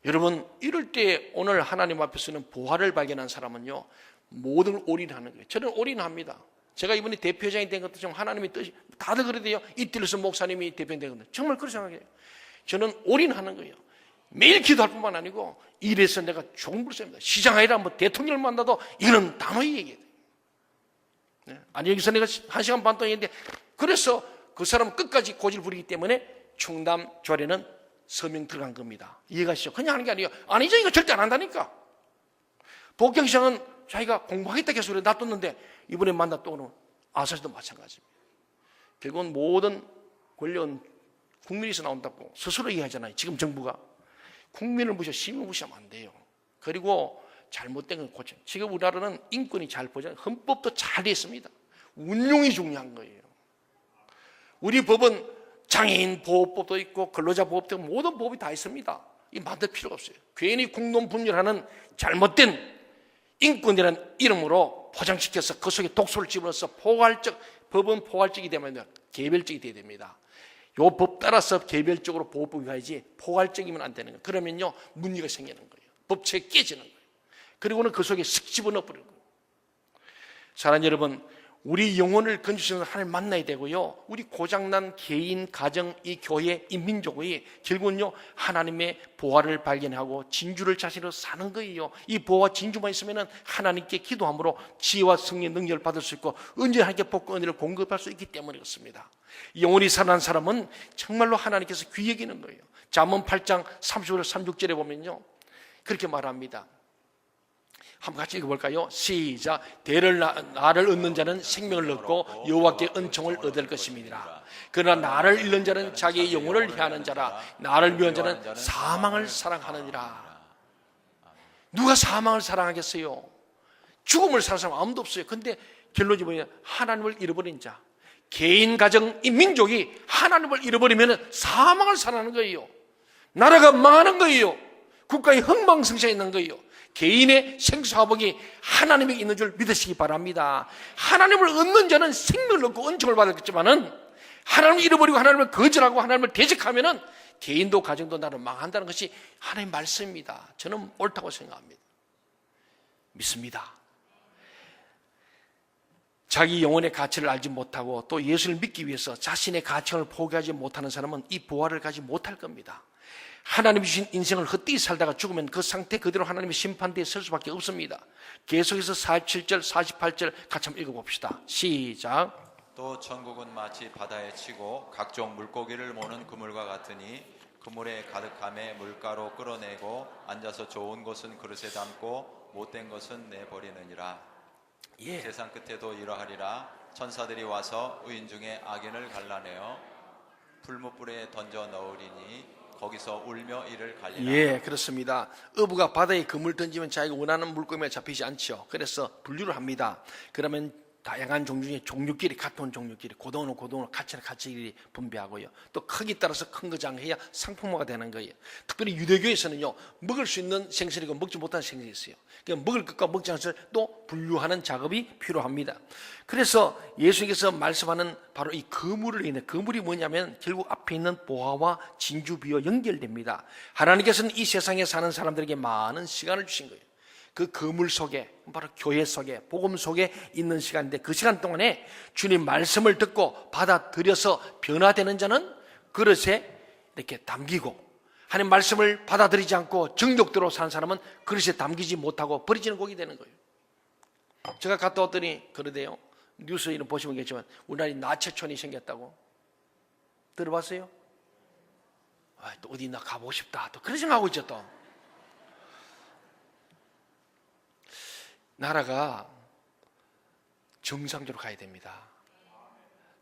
여러분, 이럴 때 오늘 하나님 앞에서는 보화를 발견한 사람은요, 모든 걸 올인하는 거예요. 저는 올인합니다. 제가 이번에 대표장이 된 것도 좀 하나님의 뜻이, 다들 그러대요. 이틀에서 목사님이 대표장이 된 건데. 정말 그렇게 생각해요. 저는 올인하는 거예요. 매일 기도할 뿐만 아니고, 이래서 내가 종부를 씁니다. 시장 아니라 대통령을 만나도 이런 단호히 얘기해요. 아니, 여기서 내가 1시간 반 동안 했는데, 그래서 그 사람 끝까지 고집을 부리기 때문에 충남 조례는 서명 들어간 겁니다. 이해가시죠? 그냥 하는 게 아니에요. 아니죠. 이거 절대 안 한다니까. 복경시장은 자기가 공부하겠다 계속 그래 놔뒀는데 이번에 만나 또 오는 아사시도 마찬가지입니다. 결국은 모든 권력은 국민에서 나온다고 스스로 얘기하잖아요. 지금 정부가. 국민을 무시하고 시민을 무시하면 안 돼요. 그리고 잘못된 건 고쳐. 지금 우리나라는 인권이 잘 보잖아요. 헌법도 잘 되어 있습니다. 운용이 중요한 거예요. 우리 법은 장애인 보호법도 있고 근로자 보호법도 있고 모든 법이 다 있습니다. 이 만들 필요가 없어요. 괜히 공동분열하는 잘못된 인권이라는 이름으로 포장시켜서 그 속에 독소를 집어넣어서 법은 포괄적이 되면 개별적이 돼야 됩니다. 이 법 따라서 개별적으로 보호법이 가야지 포괄적이면 안 되는 거예요. 그러면요 문제가 생기는 거예요. 법체가 깨지는 거예요. 그리고는 그 속에 쓱 집어넣어 버리는 거예요. 사랑하는 여러분, 우리 영혼을 건지시는 하나님 만나야 되고요. 우리 고장난 개인, 가정, 이 교회, 이 민족의 결국은요 하나님의 보화를 발견하고 진주를 자신으로 사는 거예요. 이 보화 진주만 있으면 하나님께 기도함으로 지혜와 승리의 능력을 받을 수 있고 언제나 하나님께 복과 은혜를 공급할 수 있기 때문에 그렇습니다. 영혼이 살아난 사람은 정말로 하나님께서 귀히 여기는 거예요. 잠언 8장 35절 36절에 보면요 그렇게 말합니다. 한번 같이 읽어볼까요? 시작. 나를 얻는 자는 생명을 얻고 여호와께 은총을 얻을 것입니다. 그러나 나를 잃는 자는 자기의 영혼을 해하는 자라. 나를 미워하는 자는 사망을 사랑하느니라. 누가 사망을 사랑하겠어요? 죽음을 사랑하는 사람 아무도 없어요. 근데 결론이 뭐냐? 하나님을 잃어버린 자, 개인, 가정, 이 민족이 하나님을 잃어버리면 사망을 사랑하는 거예요. 나라가 망하는 거예요. 국가의 흥망성쇠에 있는 거예요. 개인의 생사화복이 하나님에 있는 줄 믿으시기 바랍니다. 하나님을 얻는 자는 생명을 얻고 은총을 받았겠지만은 하나님을 잃어버리고 하나님을 거절하고 하나님을 대적하면은 개인도 가정도 나를 망한다는 것이 하나님의 말씀입니다. 저는 옳다고 생각합니다. 믿습니다. 자기 영혼의 가치를 알지 못하고 또 예수를 믿기 위해서 자신의 가치를 포기하지 못하는 사람은 이 부활을 가지 못할 겁니다. 하나님이 주신 인생을 헛되이 살다가 죽으면 그 상태 그대로 하나님의 심판대에 설 수밖에 없습니다. 계속해서 47절, 48절 같이 한번 읽어봅시다. 시작. 또 천국은 마치 바다에 치고 각종 물고기를 모는 그물과 같으니 그물에 가득함에 물가로 끌어내고 앉아서 좋은 것은 그릇에 담고 못된 것은 내버리느니라. 예. 세상 끝에도 이러하리라. 천사들이 와서 의인 중에 악인을 갈라내어 풀무불에 던져 넣으리니 거기서 울며 이를 갈리라. 예, 그렇습니다. 어부가 바다에 그물 던지면 자기가 원하는 물고기가 잡히지 않죠. 그래서 분류를 합니다. 그러면 다양한 종류 중에 종류끼리, 같은 종류끼리, 고등어는 같이 분배하고요. 또 크기 따라서 큰 거 장해야 상품화가 되는 거예요. 특별히 유대교에서는요, 먹을 수 있는 생선이고 먹지 못하는 생선이 있어요. 그러니까 먹을 것과 먹지 않을 것을 또 분류하는 작업이 필요합니다. 그래서 예수님께서 말씀하는 바로 이 그물을 인해, 그물이 뭐냐면 결국 앞에 있는 보화와 진주 비와 연결됩니다. 하나님께서는 이 세상에 사는 사람들에게 많은 시간을 주신 거예요. 그 그물 속에, 바로 교회 속에, 복음 속에 있는 시간인데 그 시간 동안에 주님 말씀을 듣고 받아들여서 변화되는 자는 그릇에 이렇게 담기고, 하나님 말씀을 받아들이지 않고 정욕대로 사는 사람은 그릇에 담기지 못하고 버려지는 곡이 되는 거예요. 제가 갔다 왔더니 그러대요. 뉴스 이런 보시면 겠지만 우리나라에 나체촌이 생겼다고 들어봤어요? 또 어디나 가보고 싶다, 또 그런 생각하고 있죠. 또 나라가 정상적으로 가야 됩니다.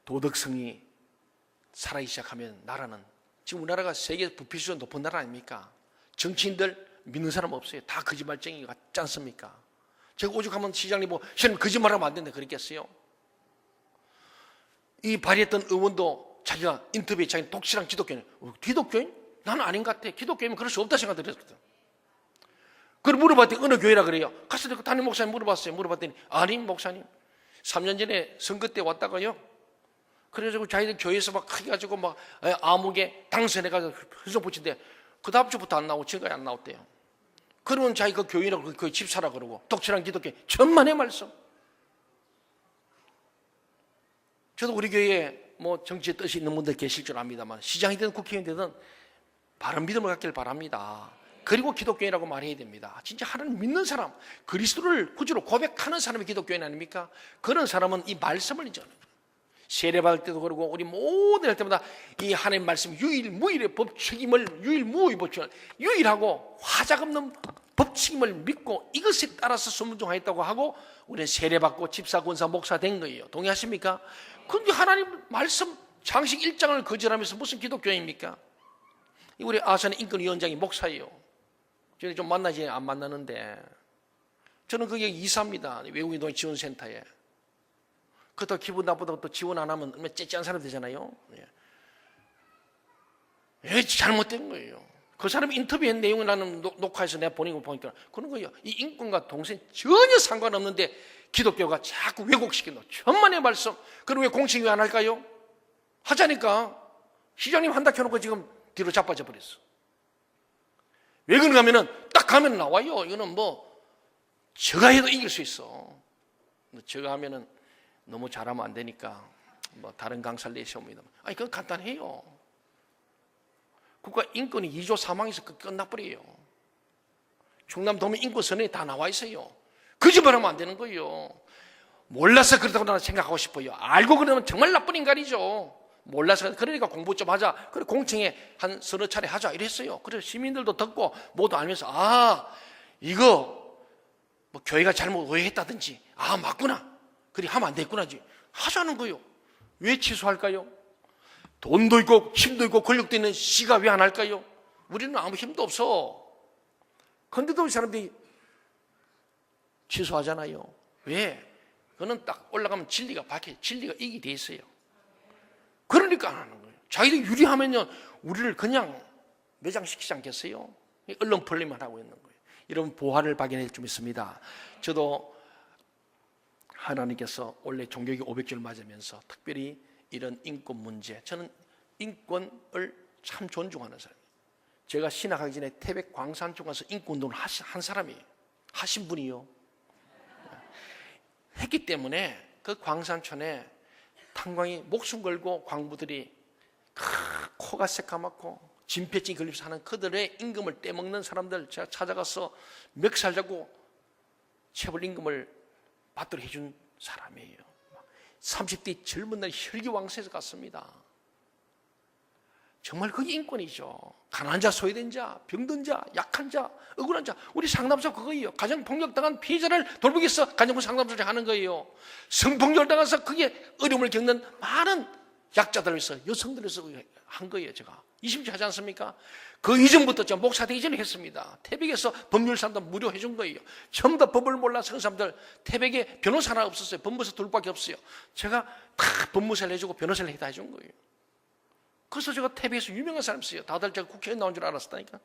도덕성이 살아있기 시작하면 나라는, 지금 우리나라가 세계 부패 수준 높은 나라 아닙니까? 정치인들 믿는 사람 없어요. 다 거짓말쟁이 같지 않습니까? 제가 오죽하면 시장님 뭐 시장님 거짓말하면 안 된다 그랬겠어요? 이 발의했던 의원도 자기가 인터뷰에 자기는 독실한 기독교인, 기독교인? 나는 아닌 것 같아. 기독교인은 그럴 수 없다 생각했거든. 그걸 물어봤더니 어느 교회라 그래요. 가서 담임 목사님 물어봤어요. 물어봤더니 아니 목사님 3년 전에 선거 때 왔다가요, 그래가지고 자기들 교회에서 막 크게 가지고 막 암흑에 당선해가지고 흔적 붙인데 그 다음 주부터 안 나오고 지금까지 안 나왔대요. 그러면 자기 그 교인이라고 그 집사라 그러고 독실한 기독교 천만의 말씀. 저도 우리 교회에 뭐 정치에 뜻이 있는 분들 계실 줄 압니다만 시장이든 국회의원이 되든 바른 믿음을 갖길 바랍니다. 그리고 기독교인이라고 말해야 됩니다. 진짜 하나님 믿는 사람, 그리스도를 구주로 고백하는 사람이 기독교인 아닙니까? 그런 사람은 이 말씀을 이제 세례받을 때도 그러고 우리 모든 할 때마다 이 하나님 말씀 유일무이의 법칙임을, 유일무의 법칙을, 유일하고 화작 없는 법칙임을 믿고 이것에 따라서 순종하였다고 하고 우리는 세례받고 집사, 권사, 목사 된 거예요. 동의하십니까? 그런데 하나님 말씀 장식 1장을 거절하면서 무슨 기독교인입니까? 우리 아산의 인권위원장이 목사예요. 저는 좀 만나지 안 만나는데 저는 그게 이사입니다. 외국인 돈 지원센터에. 그것도 기분 나쁘다고 또 지원 안 하면 얼마나 째째한 사람 되잖아요. 왜 잘못된 거예요. 그 사람 인터뷰한 내용을 나는 녹화해서 내가 보낸 거 보니까 그런 거예요. 이 인권과 동생 전혀 상관없는데 기독교가 자꾸 왜곡시키는 천만의 말씀. 그럼 왜 공식 왜 안 할까요? 하자니까. 시장님 한다 켜놓고 지금 뒤로 자빠져 버렸어. 왜 그런가 하면은 딱 가면 나와요. 이거는 뭐 제가 해도 이길 수 있어. 제가 하면은 너무 잘하면 안 되니까 뭐 다른 강사를 내세웁니다. 아니 그건 간단해요. 국가 인권이 2조 사망에서 끝나버려요. 충남도민 인권선언에 다 나와 있어요. 거짓말하면 안 되는 거예요. 몰라서 그렇다고 나는 생각하고 싶어요. 알고 그러면 정말 나쁜 인간이죠. 몰라서. 그러니까 공부 좀 하자. 그래 공청회 한 서너 차례 하자 이랬어요. 그래서 시민들도 듣고 모두 알면서 이거 뭐 교회가 잘못 오해했다든지 맞구나. 그래 하면 안 됐구나지. 하자는 거예요. 왜 취소할까요? 돈도 있고 힘도 있고 권력도 있는 시가 왜 안 할까요? 우리는 아무 힘도 없어. 그런데도 이 사람들이 취소하잖아요. 왜? 그거는 딱 올라가면 진리가 밝혀져. 진리가 이익이 돼 있어요. 그러니까 안 하는 거예요. 자기들이 유리하면요 우리를 그냥 매장시키지 않겠어요? 얼렁펄리만 하고 있는 거예요. 이런 보화를 발견할 좀 있습니다. 저도 하나님께서 원래 종교기 500주를 맞으면서 특별히 이런 인권 문제, 저는 인권을 참 존중하는 사람이에요. 제가 신학하기 전에 태백 광산촌 가서 인권운동을 한 사람이에요. 하신 분이요. 했기 때문에 그 광산촌에 탄광이 목숨 걸고 광부들이 코가 새까맣고 진폐증이 걸려서 사는 그들의 임금을 떼먹는 사람들 제가 찾아가서 멱살 잡고 체벌 임금을 받도록 해준 사람이에요. 30대 젊은 날 혈기왕성해서 갔습니다. 정말 그게 인권이죠. 가난한 자, 소외된 자, 병든 자, 약한 자, 억울한 자. 우리 상담소 그거예요. 가정폭력당한 피해자를 돌보기 위해서 가정폭력 상담소를 하는 거예요. 성폭력을 당해서 그게 어려움을 겪는 많은 약자들을 위해서, 여성들을 위해서 한 거예요. 제가 20주 하지 않습니까? 그 이전부터 제가 목사 되기 전에 했습니다. 태백에서 법률 상담 무료 해준 거예요. 전부 다 법을 몰라서 그 사람들, 태백에 변호사 하나 없었어요. 법무사 둘밖에 없어요. 제가 다 법무사를 해주고 변호사를 다 해준 거예요. 그래서 제가 태백에서 유명한 사람이었어요. 다들 제가 국회에 나온 줄 알았다니까.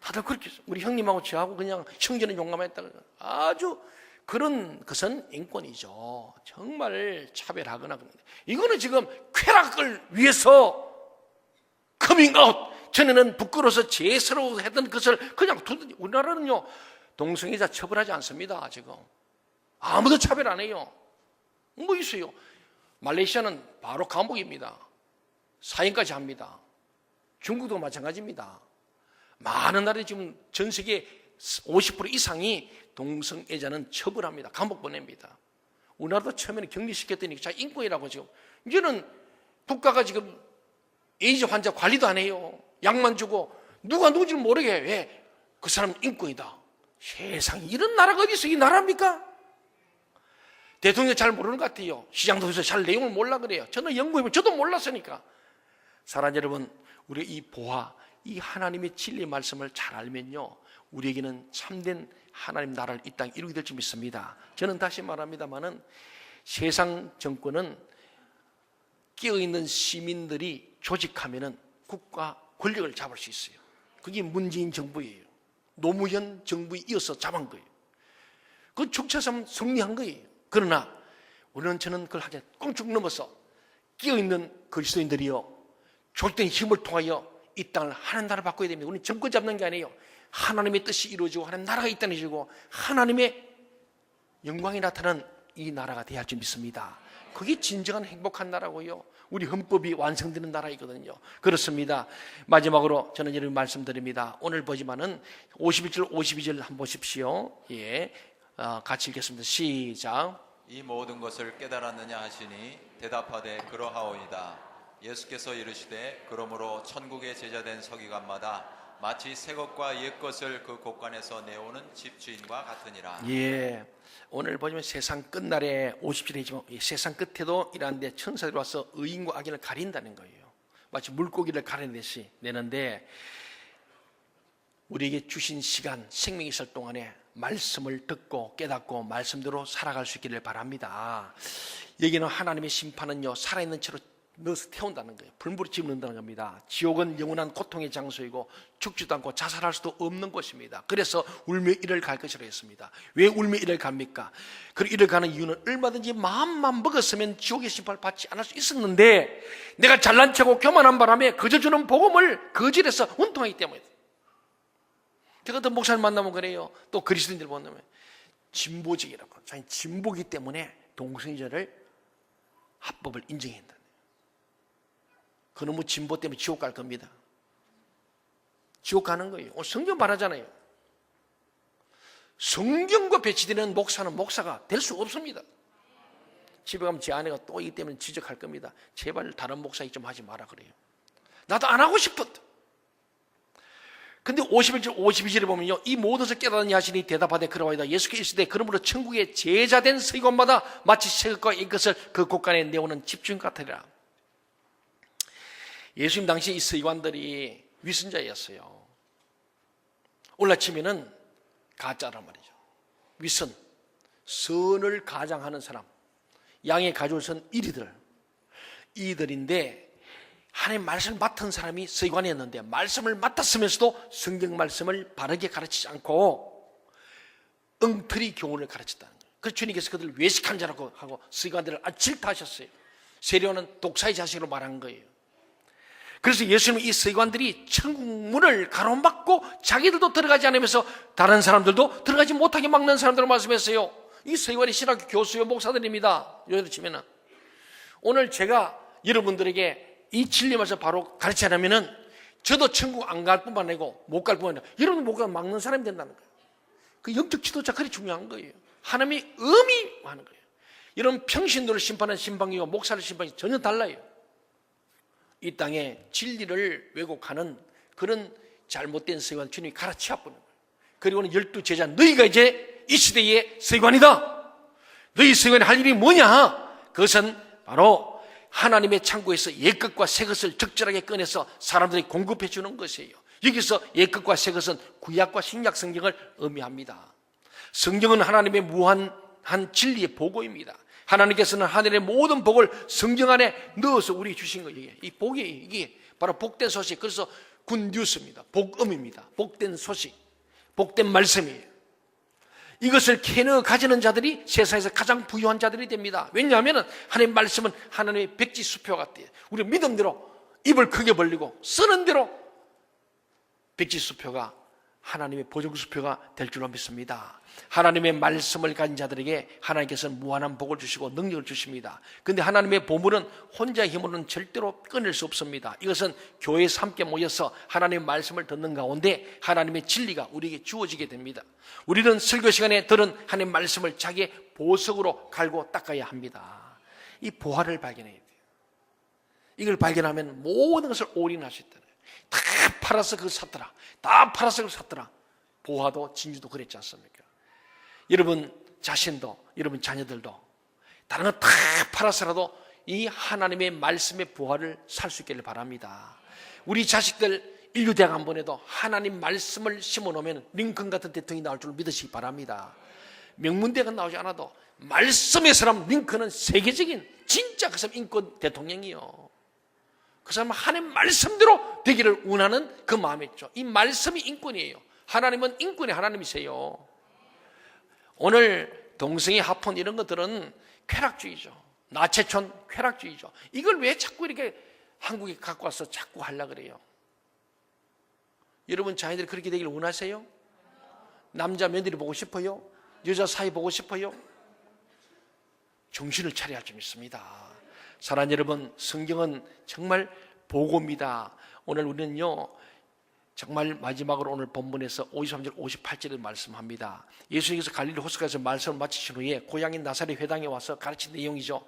다들 그렇게 했어요. 우리 형님하고 저하고 그냥 형제는 용감했다. 아주 그런 것은 인권이죠. 정말 차별하거나 그런. 이거는 지금 쾌락을 위해서 커밍아웃. 전에는 부끄러워서 죄스러워 했던 것을 그냥 두든지. 우리나라는요 동성애자 처벌하지 않습니다. 지금 아무도 차별 안 해요. 뭐 있어요. 말레이시아는 바로 감옥입니다. 사형까지 합니다. 중국도 마찬가지입니다. 많은 나라에 지금 전 세계 50% 이상이 동성애자는 처벌합니다. 감옥 보냅니다. 우리나라도 처음에는 격리시켰더니 자 인권이라고 지금 이제는 국가가 지금 에이즈 환자 관리도 안 해요. 약만 주고 누가 누군지 모르게 해. 왜? 그 사람은 인권이다. 세상에 이런 나라가 어디 있어? 이 나라입니까? 대통령 잘 모르는 것 같아요. 시장도 해서 잘 내용을 몰라 그래요. 저는 연구해보면 저도 몰랐으니까. 사랑하는 여러분, 우리 이 보화, 이 하나님의 진리의 말씀을 잘 알면요 우리에게는 참된 하나님 나라를 이 땅에 이루게 될 줄 믿습니다. 저는 다시 말합니다마는 세상 정권은 깨어있는 시민들이 조직하면은 국가 권력을 잡을 수 있어요. 그게 문재인 정부예요. 노무현 정부에 이어서 잡은 거예요. 그 축처럼 승리한 거예요. 그러나 우리는 저는 그걸 하게 꽁쭉 넘어서 깨어있는 그리스도인들이요 조직된 힘을 통하여 이 땅을 하나님 나라를 바꿔야 됩니다. 우리는 정권 잡는 게 아니에요. 하나님의 뜻이 이루어지고 하나님 나라가 이 땅에 이루어지고 하나님의 영광이 나타나는 이 나라가 돼야 할 줄 믿습니다. 그게 진정한 행복한 나라고요. 우리 헌법이 완성되는 나라이거든요. 그렇습니다. 마지막으로 저는 이런 말씀드립니다. 오늘 보지만은 51절 52절 한번 보십시오. 예, 같이 읽겠습니다. 시작. 이 모든 것을 깨달았느냐 하시니 대답하되 그러하오이다. 예수께서 이르시되 그러므로 천국의 제자된 서기관마다 마치 새 것과 옛 것을 그 곳간에서 내오는 집주인과 같으니라. 예, 오늘 보시면 세상 끝날에 50절이지만 세상 끝에도 이러한데 천사들이 와서 의인과 악인을 가린다는 거예요. 마치 물고기를 가려내듯이 내는데 우리에게 주신 시간, 생명이 있을 동안에 말씀을 듣고 깨닫고 말씀대로 살아갈 수 있기를 바랍니다. 여기는 하나님의 심판은요 살아있는 채로 넣어서 태운다는 거예요. 불물에 집는다는 겁니다. 지옥은 영원한 고통의 장소이고 죽지도 않고 자살할 수도 없는 곳입니다. 그래서 울며 이를 갈 것이라고 했습니다. 왜 울며 이를 갑니까? 그리고 이를 가는 이유는 얼마든지 마음만 먹었으면 지옥의 심판을 받지 않을 수 있었는데 내가 잘난 척하고 교만한 바람에 거저 주는 복음을 거절해서 원통하기 때문에. 제가 또 목사님 만나면 그래요. 또 그리스도인들 만나면 진보적이라고. 자기 진보기 때문에 동성애자를 합법을 인정한다. 그놈의 진보 때문에 지옥 갈 겁니다. 지옥 가는 거예요. 성경 말하잖아요. 성경과 배치되는 목사는 목사가 될 수 없습니다. 집에 가면 제 아내가 또 이기 때문에 지적할 겁니다. 제발 다른 목사 좀 하지 마라 그래요. 나도 안 하고 싶었다. 근데 51절 52절에 보면요 이 모든 것을 깨닫느냐 하시니 대답하되 그러하이다. 예수께서 이르시되 그러므로 천국의 제자된 서기관마다 마치 새 것과 이 것을 그 곳간에 내오는 집주인 같으리라. 예수님 당시 이 서기관들이 위선자였어요. 올라치면은 가짜란 말이죠. 위선, 선을 가장하는 사람, 양의 가죽을 선 이리들인데 하나님 말씀을 맡은 사람이 서기관이었는데 말씀을 맡았으면서도 성경 말씀을 바르게 가르치지 않고 엉터리 교훈을 가르쳤다는 거예요. 그래서 주님께서 그들을 외식한 자라고 하고 서기관들을 질타하셨어요. 세례요한은 독사의 자식으로 말한 거예요. 그래서 예수님은 이 서기관들이 천국 문을 가로막고 자기들도 들어가지 않으면서 다른 사람들도 들어가지 못하게 막는 사람들을 말씀했어요. 이 서기관이 신학교 교수요 목사들입니다. 요즘 치면은 오늘 제가 여러분들에게 이 진리 말씀 바로 가르치려면은 저도 천국 안 갈 뿐만 아니고 못 갈 뿐만 아니라 여러분 못 가면 막는 사람이 된다는 거예요. 그 영적 지도자 그리 중요한 거예요. 하나님이 의미하는 거예요. 여러분 평신도를 심판하는 심판기와 목사를 심판이 전혀 달라요. 이 땅에 진리를 왜곡하는 그런 잘못된 서기관 주님이 가르치어 보는 거예요. 그리고는 12제자 너희가 이제 이 시대의 서기관이다. 너희 서기관이 할 일이 뭐냐? 그것은 바로 하나님의 창고에서 옛것과 새것을 적절하게 꺼내서 사람들이 공급해 주는 것이에요. 여기서 옛것과 새것은 구약과 신약 성경을 의미합니다. 성경은 하나님의 무한한 진리의 보고입니다. 하나님께서는 하늘의 모든 복을 성경 안에 넣어서 우리에게 주신 거예요. 이 복이 이게 바로 복된 소식. 그래서 굿뉴스입니다. 복음입니다. 복된 소식, 복된 말씀이에요. 이것을 캐너 가지는 자들이 세상에서 가장 부유한 자들이 됩니다. 왜냐하면 하나님의 말씀은 하나님의 백지수표 같아요. 우리 믿음대로 입을 크게 벌리고 쓰는 대로 백지수표가 하나님의 보증수표가 될 줄로 믿습니다. 하나님의 말씀을 가진 자들에게 하나님께서는 무한한 복을 주시고 능력을 주십니다. 그런데 하나님의 보물은 혼자 힘으로는 절대로 꺼낼 수 없습니다. 이것은 교회에서 함께 모여서 하나님의 말씀을 듣는 가운데 하나님의 진리가 우리에게 주어지게 됩니다. 우리는 설교 시간에 들은 하나님의 말씀을 자기의 보석으로 갈고 닦아야 합니다. 이 보화를 발견해야 돼요. 이걸 발견하면 모든 것을 올인할 수 있다. 다 팔아서 그걸 샀더라. 다 팔아서 그걸 샀더라. 보화도 진주도 그랬지 않습니까? 여러분 자신도 여러분 자녀들도 다른 거 다 팔아서라도 이 하나님의 말씀의 보화를 살 수 있기를 바랍니다. 우리 자식들 인류대학 안 보내도 하나님 말씀을 심어놓으면 링컨 같은 대통령이 나올 줄 믿으시기 바랍니다. 명문대가 나오지 않아도 말씀의 사람 링컨은 세계적인 진짜 그 사람 인권 대통령이요. 그 사람은 하나님 말씀대로 되기를 원하는 그 마음이 있죠. 이 말씀이 인권이에요. 하나님은 인권의 하나님이세요. 오늘 동성애 합헌 이런 것들은 쾌락주의죠. 나체촌 쾌락주의죠. 이걸 왜 자꾸 이렇게 한국에 갖고 와서 자꾸 하려고 그래요? 여러분 자녀들이 그렇게 되기를 원하세요? 남자 며느리 보고 싶어요? 여자 사이 보고 싶어요? 정신을 차려야 좀 있습니다. 사랑하는 여러분, 성경은 정말 보고입니다. 오늘 우리는요 정말 마지막으로 오늘 본문에서 53절 58절을 말씀합니다. 예수님께서 갈릴리 호수가에서 말씀을 마치신 후에 고향인 나사렛 회당에 와서 가르친 내용이죠.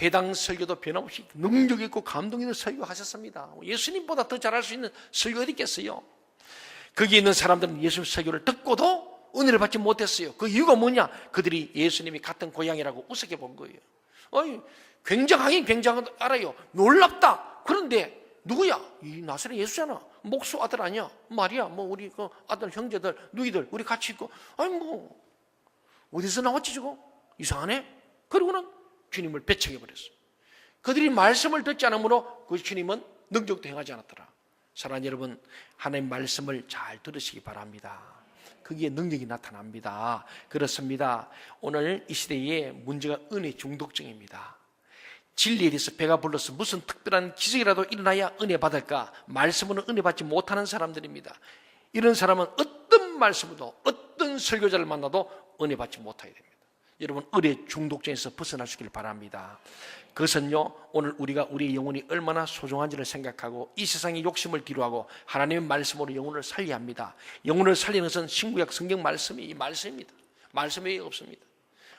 회당 설교도 변함없이 능력 있고 감동 있는 설교하셨습니다. 예수님보다 더 잘할 수 있는 설교 어디 있겠어요? 거기 있는 사람들은 예수님 설교를 듣고도 은혜를 받지 못했어요. 그 이유가 뭐냐? 그들이 예수님이 같은 고향이라고 우습게 본 거예요. 굉장하긴 굉장한 알아요. 놀랍다. 그런데 누구야? 이 나사렛 예수잖아. 목수 아들 아니야? 말이야. 뭐 우리 그 아들 형제들 누이들 우리 같이 있고. 아니 뭐 어디서 나왔지 저거? 이상하네. 그리고는 주님을 배척해 버렸어. 그들이 말씀을 듣지 않으므로 그 주님은 능력도 행하지 않았더라. 사랑하는 여러분, 하나님 말씀을 잘 들으시기 바랍니다. 거기에 능력이 나타납니다. 그렇습니다. 오늘 이 시대의 문제가 은혜 중독증입니다. 진리에 대해서 배가 불러서 무슨 특별한 기적이라도 일어나야 은혜 받을까? 말씀으로 은혜 받지 못하는 사람들입니다. 이런 사람은 어떤 말씀으로도 어떤 설교자를 만나도 은혜 받지 못하게 됩니다. 여러분 은혜 중독증에서 벗어날 수 있기를 바랍니다. 그것은요 오늘 우리가 우리의 영혼이 얼마나 소중한지를 생각하고 이 세상의 욕심을 뒤로하고 하나님의 말씀으로 영혼을 살려야 합니다. 영혼을 살리는 것은 신구약 성경 말씀이 이 말씀입니다. 말씀 외에 없습니다.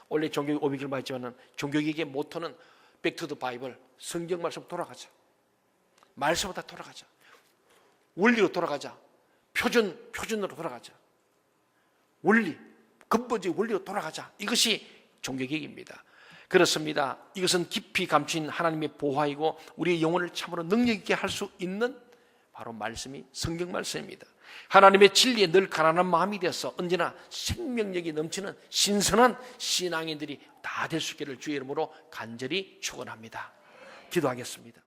원래 종교육 500일 말했지만 종교개혁의 모토는 Back to the Bible, 성경 말씀 돌아가자. 말씀으로 돌아가자. 원리로 돌아가자. 표준으로 돌아가자. 원리, 근본적인 원리로 돌아가자. 이것이 종교개혁입니다. 그렇습니다. 이것은 깊이 감춘 하나님의 보화이고 우리의 영혼을 참으로 능력 있게 할 수 있는 바로 말씀이 성경 말씀입니다. 하나님의 진리에 늘 가난한 마음이 되어서 언제나 생명력이 넘치는 신선한 신앙인들이 다 될 수 있기를 주의 이름으로 간절히 축원합니다. 기도하겠습니다.